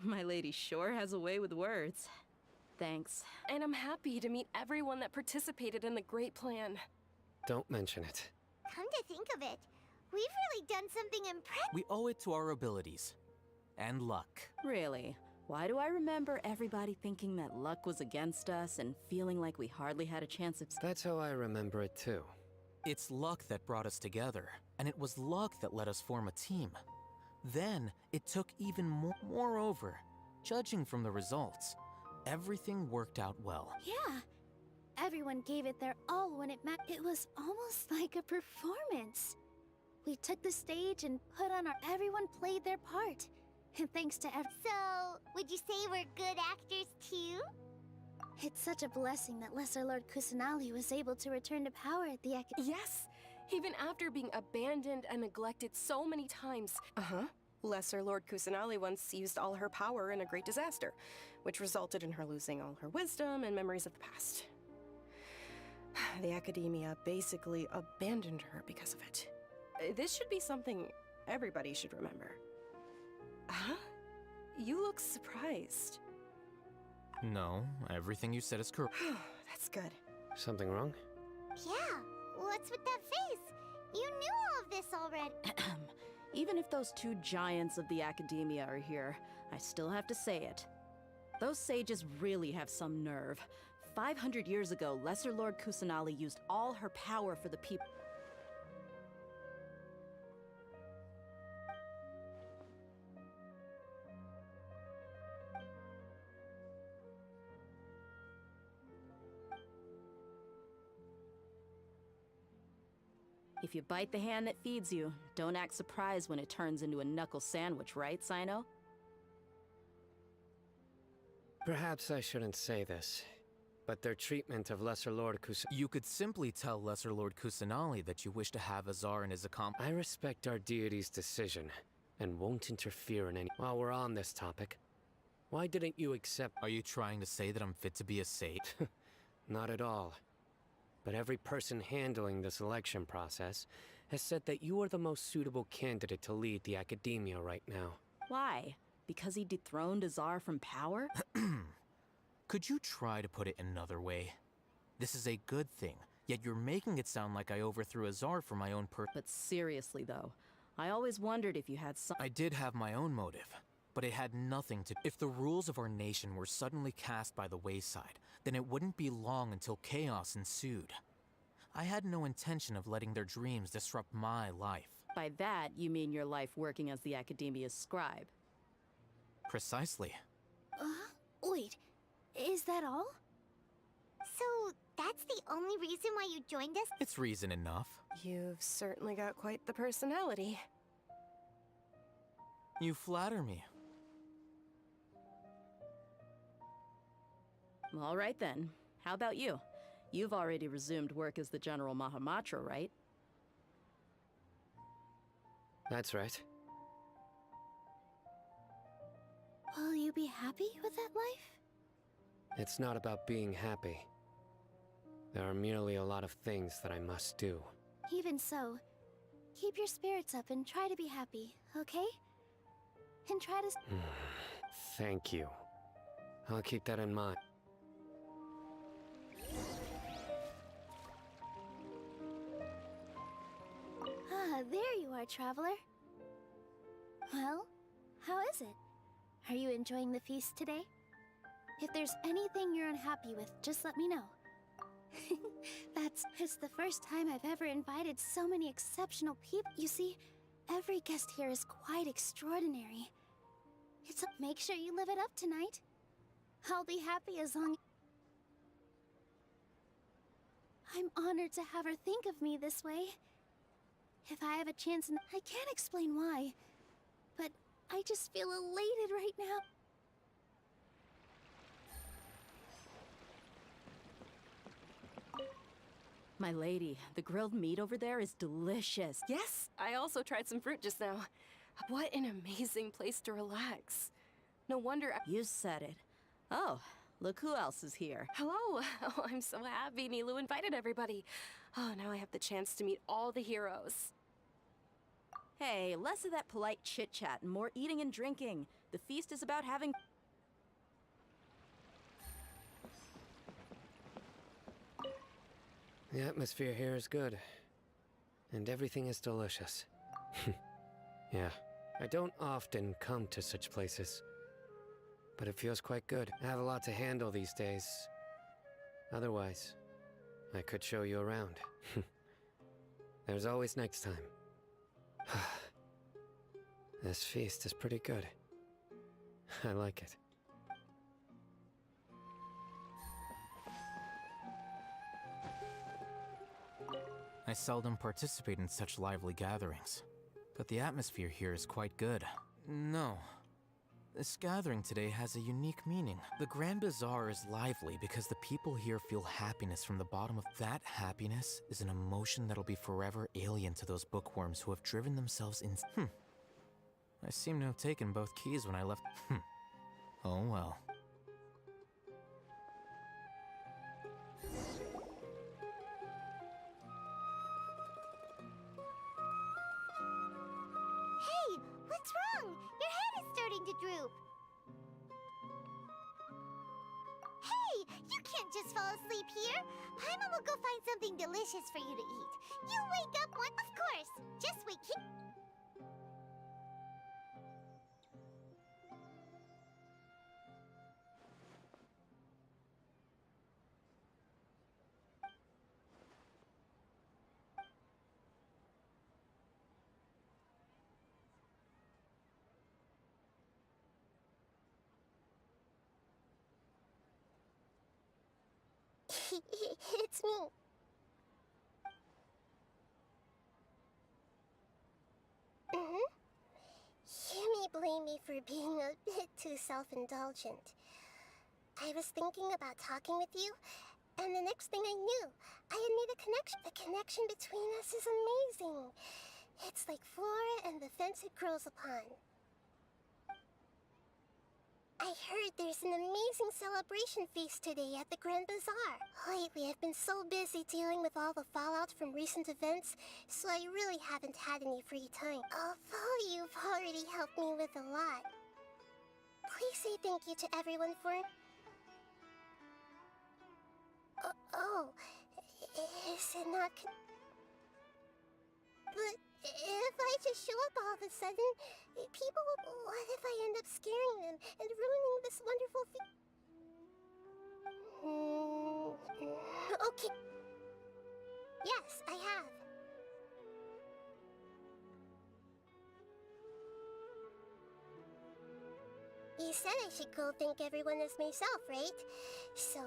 My lady sure has a way with words. Thanks. And I'm happy to meet everyone that participated in the great plan. Don't mention it. Come to think of it, we've really done something impressive. We owe it to our abilities. And luck. Really? Why do I remember everybody thinking that luck was against us and feeling like we hardly had a chance of... That's how I remember it too. It's luck that brought us together, and it was luck that let us form a team. Then, it took even more. Moreover, judging from the results, everything worked out well. Yeah. Everyone gave it their all when it met. It was almost like a performance. We took the stage and put on our... Everyone played their part. And thanks to So, would you say we're good actors too? It's such a blessing that Lesser Lord Kusanali was able to return to power at the Yes! Even after being abandoned and neglected so many times. Lesser Lord Kusanali once used all her power in a great disaster, which resulted in her losing all her wisdom and memories of the past. The Academia basically abandoned her because of it. This should be something everybody should remember. Huh? You look surprised. No, everything you said is correct. That's good. Something wrong? Yeah, what's with that face? You knew all of this already. Even if those two giants of the Academia are here, I still have to say it. Those sages really have some nerve. 500 years ago, Lesser Lord Kusanali used all her power for the people. If you bite the hand that feeds you, don't act surprised when it turns into a knuckle sandwich, right, Sino? Perhaps I shouldn't say this, but their treatment of Lesser Lord You could simply tell Lesser Lord Kusanali that you wish to have Azar and his accomplice. I respect our deity's decision, and won't interfere in any... While we're on this topic, why didn't you accept... Are you trying to say that I'm fit to be a sage? Not at all. But every person handling the selection process has said that you are the most suitable candidate to lead the Academia right now. Why? Because he dethroned Azar from power? Could you try to put it another way? This is a good thing, yet you're making it sound like I overthrew Azar for my own But seriously though, I always wondered if you had some- I did have my own motive, but it had nothing to... If the rules of our nation were suddenly cast by the wayside, then it wouldn't be long until chaos ensued. I had no intention of letting their dreams disrupt my life. By that, you mean your life working as the Academia's scribe. Precisely. Wait, is that all? So, that's the only reason why you joined us? It's reason enough. You've certainly got quite the personality. You flatter me. All right then. How about you? You've already resumed work as the General Mahamatra, right? That's right. Will you be happy with that life? It's not about being happy. There are merely a lot of things that I must do. Even so, keep your spirits up and try to be happy, okay? And try to... Thank you. I'll keep that in mind. Ah, there you are, traveler. Well, how is it? Are you enjoying the feast today? If there's anything you're unhappy with, just let me know. It's the first time I've ever invited so many exceptional people. You see, every guest here is quite extraordinary. Make sure you live it up tonight. I'll be happy as long... I'm honored to have her think of me this way. If I have a chance, I can't explain why, but I just feel elated right now. My lady, the grilled meat over there is delicious. Yes, I also tried some fruit just now. What an amazing place to relax. No wonder You said it. Oh, look who else is here. Hello! Oh, I'm so happy Nilu invited everybody. Oh, now I have the chance to meet all the heroes. Hey, less of that polite chit-chat and more eating and drinking. The feast is about having... The atmosphere here is good. And everything is delicious. Yeah, I don't often come to such places. But it feels quite good. I have a lot to handle these days. Otherwise, I could show you around. There's always next time. This feast is pretty good. I like it. I seldom participate in such lively gatherings, but the atmosphere here is quite good. No. This gathering today has a unique meaning. The Grand Bazaar is lively because the people here feel happiness from the bottom of... That happiness is an emotion that'll be forever alien to those bookworms who have driven themselves in... I seem to have taken both keys when I left... Oh well. Hey, what's wrong? Your head is starting to droop. Hey, you can't just fall asleep here. Paimon will go find something delicious for you to eat. You wake up one... Of course. Just wait. It's me. You may blame me for being a bit too self-indulgent. I was thinking about talking with you, and the next thing I knew, I had made a connection. The connection between us is amazing. It's like flora and the fence it grows upon. I heard there's an amazing celebration feast today at the Grand Bazaar. Lately, I've been so busy dealing with all the fallout from recent events, so I really haven't had any free time. Although you've already helped me with a lot. Please say thank you to everyone for... Is it not... But if I just show up all of a sudden, people will... What if I end up scaring them and ruining this wonderful Okay. Yes, I have. You said I should go thank everyone as myself, right? So...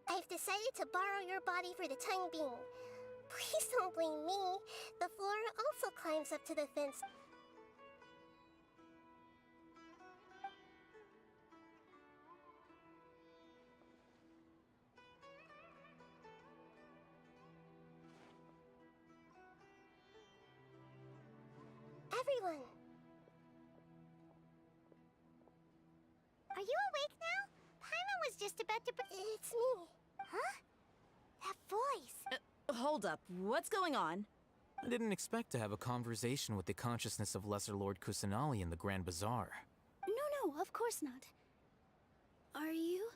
I've decided to borrow your body for the time being. Please don't blame me. The flora also climbs up to the fence. everyone. Are you awake now? Paimon was just about to... It's me. Huh? That voice. Hold up. What's going on? I didn't expect to have a conversation with the consciousness of Lesser Lord Kusanali in the Grand Bazaar. No, of course not. Are you...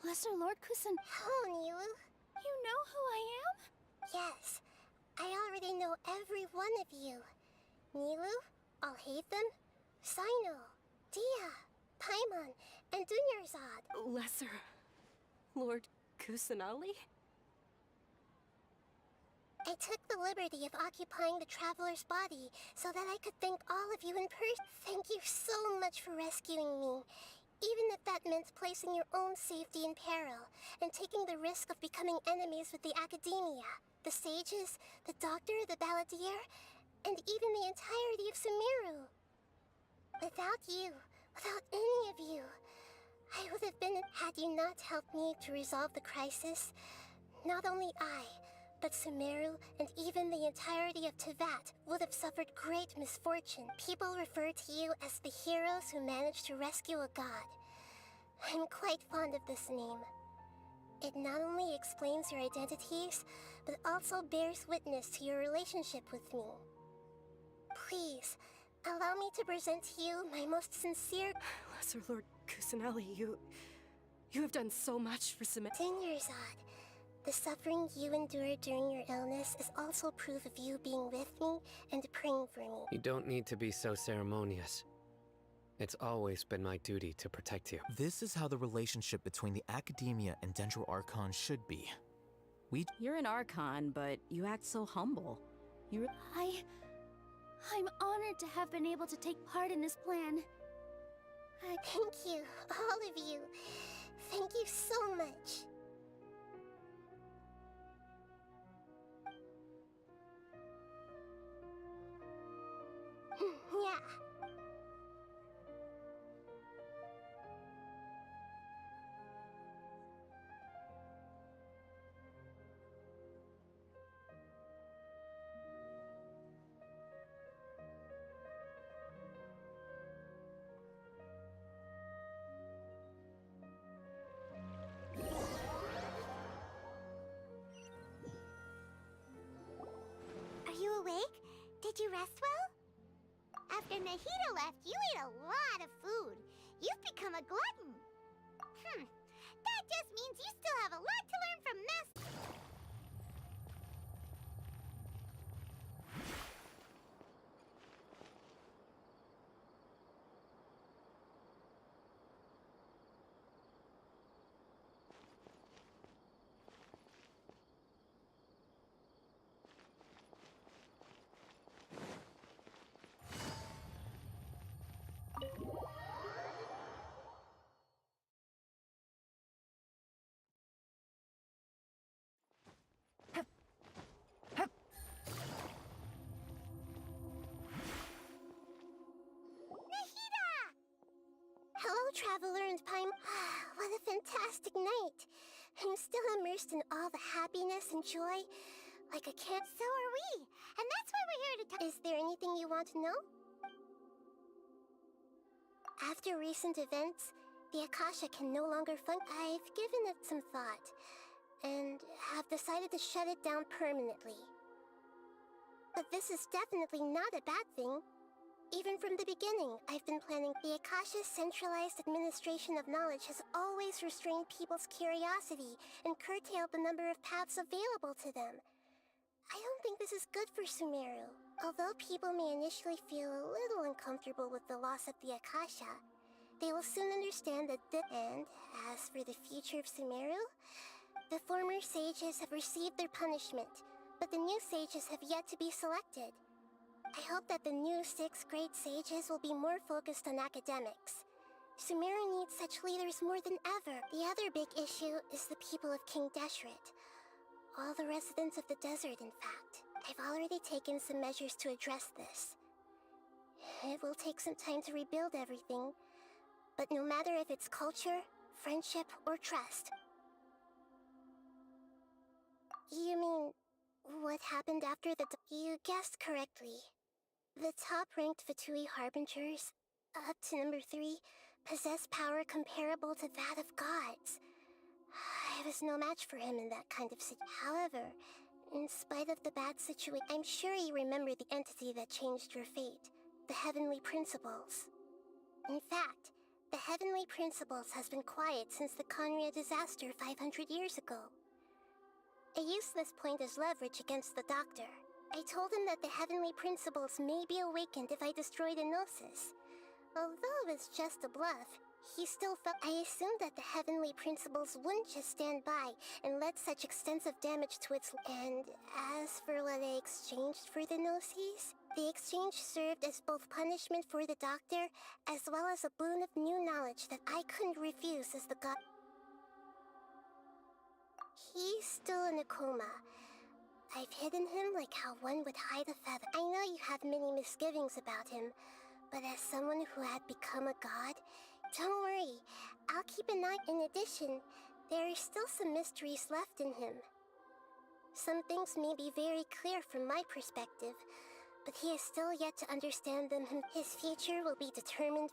Lesser Lord Kusan... Hello, Nilu. You know who I am? Yes, I already know every one of you. Nilu, Alhaitham, Sino, Dia, Paimon, and Dunyarzad. Lesser Lord Kusanali? I took the liberty of occupying the Traveler's body so that I could thank all of you in person. Thank you so much for rescuing me, even if that meant placing your own safety in peril and taking the risk of becoming enemies with the Academia, the sages, the doctor, the balladeer, and even the entirety of Sumeru. Without you, without any of you, I would have been... Had you not helped me to resolve the crisis, not only I, but Sumeru and even the entirety of Tevat would have suffered great misfortune. People refer to you as the heroes who managed to rescue a god. I'm quite fond of this name. It not only explains your identities, but also bears witness to your relationship with me. Please, allow me to present to you my most sincere... Lesser Lord Kusanali, you have done so much for Sumeru. Dunyarzad, the suffering you endured during your illness is also proof of you being with me and praying for me. You don't need to be so ceremonious. It's always been my duty to protect you. This is how the relationship between the Academia and Dendro Archon should be. You're an Archon, but you act so humble. I'm honored to have been able to take part in this plan. Thank you, all of you. Thank you so much. Yeah. Are you awake? Did you rest well? After Nahida left, you ate a lot of food. You've become a glutton. That just means you still have a lot to learn from Master... Hello, Traveler and Paimon. What a fantastic night. I'm still immersed in all the happiness and joy, like a cat. So are we, and that's why we're here to talk. Is there anything you want to know? After recent events, the Akasha can no longer function. I've given it some thought, and have decided to shut it down permanently. But this is definitely not a bad thing. Even from the beginning, I've been planning. The Akasha's centralized administration of knowledge has always restrained people's curiosity and curtailed the number of paths available to them. I don't think this is good for Sumeru. Although people may initially feel a little uncomfortable with the loss of the Akasha, they will soon understand that And as for the future of Sumeru, the former sages have received their punishment, but the new sages have yet to be selected. I hope that the new 6 great sages will be more focused on academics. Sumeru needs such leaders more than ever. The other big issue is the people of King Deshret. All the residents of the desert, in fact. I've already taken some measures to address this. It will take some time to rebuild everything, but no matter if it's culture, friendship, or trust. You mean, what happened after the... You guessed correctly. The top-ranked Fatui Harbingers, up to number 3, possess power comparable to that of gods. I was no match for him in that kind of situation. However, in spite of the bad situation, I'm sure you remember the entity that changed your fate, the Heavenly Principles. In fact, the Heavenly Principles has been quiet since the Conria disaster 500 years ago. I used this point as leverage against the Doctor. I told him that the Heavenly Principles may be awakened if I destroy the Gnosis. Although it's just a bluff, he still felt— I assumed that the Heavenly Principles wouldn't just stand by and let such extensive damage to its— And as for what I exchanged for the Gnosis, the exchange served as both punishment for the Doctor, as well as a boon of new knowledge that I couldn't refuse as the god— He's still in a coma. I've hidden him like how one would hide a feather. I know you have many misgivings about him, but as someone who had become a god, don't worry, I'll keep an eye. In addition, there are still some mysteries left in him. Some things may be very clear from my perspective, but he is still yet to understand them. His future will be determined.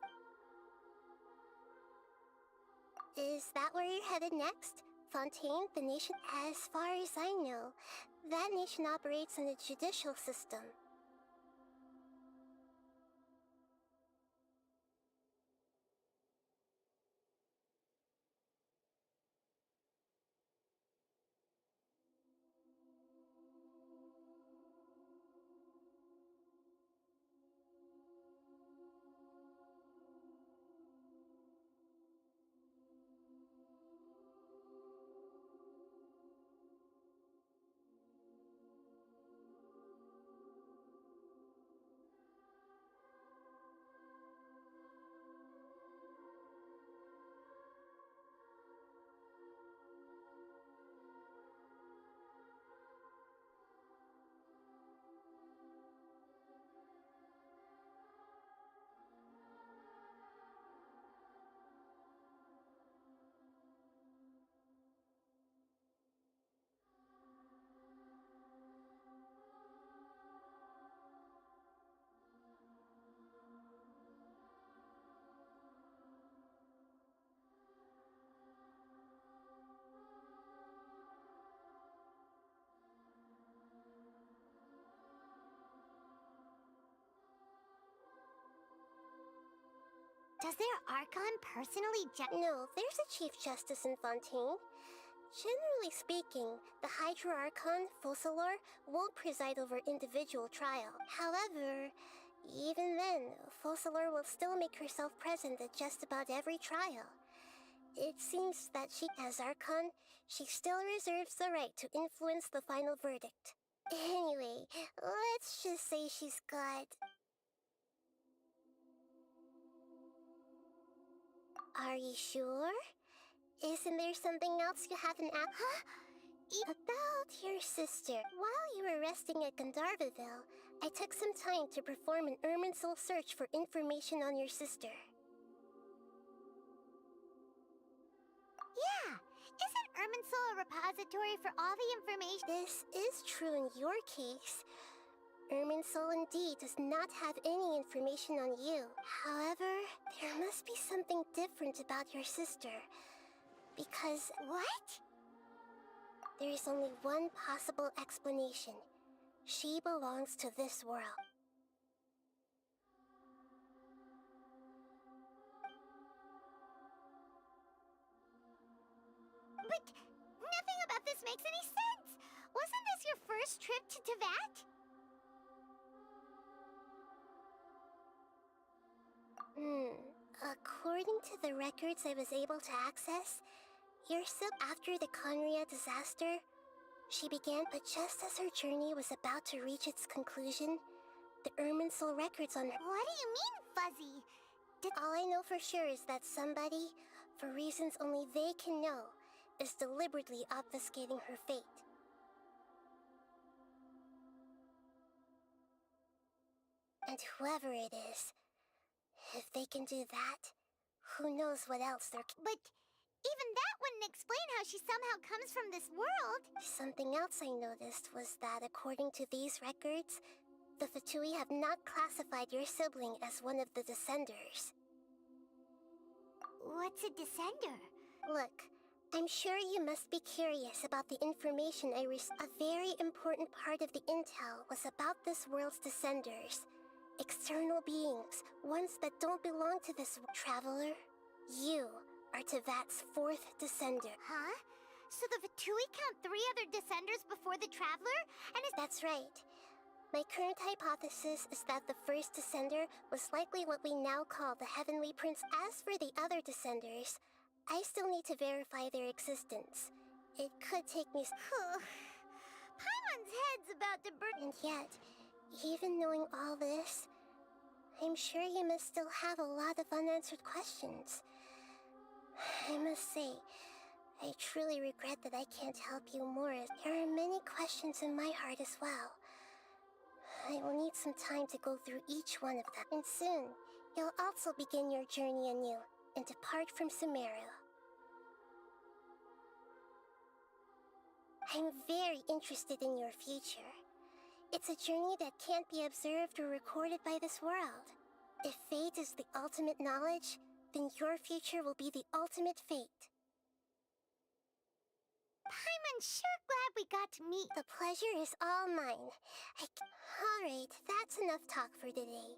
Is that where you're headed next? Fontaine, the nation? As far as I know, that nation operates in a judicial system. Does their Archon personally No, there's a Chief Justice in Fontaine. Generally speaking, the Hydra Archon, Focalor, won't preside over individual trial. However, even then, Focalor will still make herself present at just about every trial. It seems that she, as Archon, she still reserves the right to influence the final verdict. Anyway, let's just say she's got— Are you sure? Isn't there something else you haven't asked? Huh? About your sister. While you were resting at Gandharvaville, I took some time to perform an Irminsul search for information on your sister. Yeah! Isn't Irminsul a repository for all the information? This is true in your case. Irminsul indeed does not have any information on you. However, there must be something different about your sister. Because— What? There is only one possible explanation. She belongs to this world. But nothing about this makes any sense! Wasn't this your first trip to Teyvat? According to the records I was able to access, your sib after the Conria disaster, she began, but just as her journey was about to reach its conclusion, the Irminsul records on her— What do you mean, Fuzzy? All I know for sure is that somebody, for reasons only they can know, is deliberately obfuscating her fate. And whoever it is, if they can do that, who knows what else they're— But even that wouldn't explain how she somehow comes from this world. Something else I noticed was that according to these records, The Fatui have not classified your sibling as one of the Descenders. What's a Descender? Look, I'm sure you must be curious about the information I received. A very important part of the intel was about this world's Descenders. External beings, ones that don't belong to this traveler. You are Tevat's 4th Descender. Huh? So the Fatui count 3 other Descenders before the Traveler? And is— That's right. My current hypothesis is that the first Descender was likely what we now call the Heavenly Prince. As for the other Descenders, I still need to verify their existence. It could take me— Paimon's head's about to burn. And yet, even knowing all this, I'm sure you must still have a lot of unanswered questions. I must say, I truly regret that I can't help you more, as there are many questions in my heart as well. I will need some time to go through each one of them. And soon, you'll also begin your journey anew and depart from Sumeru. I'm very interested in your future. It's a journey that can't be observed or recorded by this world. If fate is the ultimate knowledge, then your future will be the ultimate fate. Paimon's sure glad we got to meet. The pleasure is all mine. Alright, that's enough talk for today.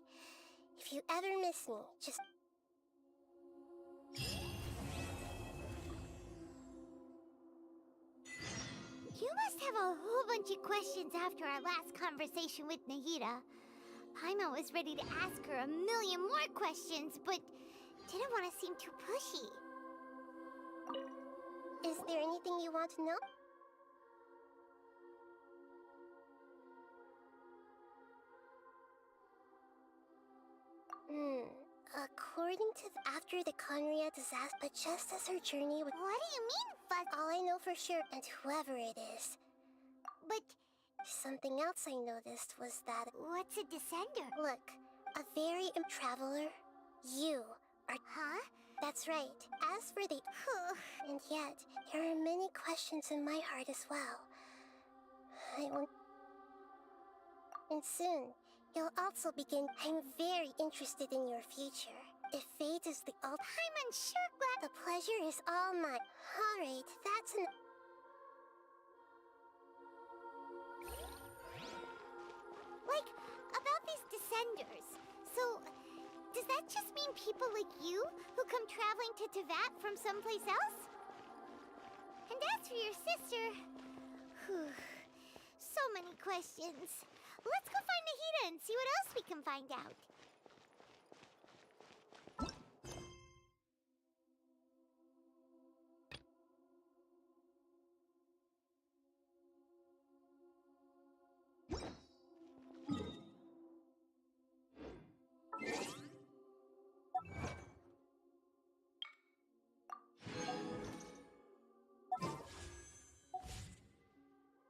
If you ever miss me, just... You must have a whole bunch of questions after our last conversation with Nahida. Paimon was ready to ask her a million more questions, but didn't want to seem too pushy. Is there anything you want to know? According to after the Conria disaster, but just as her journey with— What do you mean, Fuzz? All I know for sure, and whoever it is. But something else I noticed was that— What's a Descender? Look, a very traveler. You are— Huh? That's right. As for the— and yet, there are many questions in my heart as well. I won't— And soon, you'll also begin— I'm very interested in your future. If fate is the Paimon's sure glad— The pleasure is all mine. Alright, that's an— Like, about these Descenders. So, does that just mean people like you who come traveling to Tevat from someplace else? And as for your sister... so many questions. Let's go find Nahida and see what else we can find out.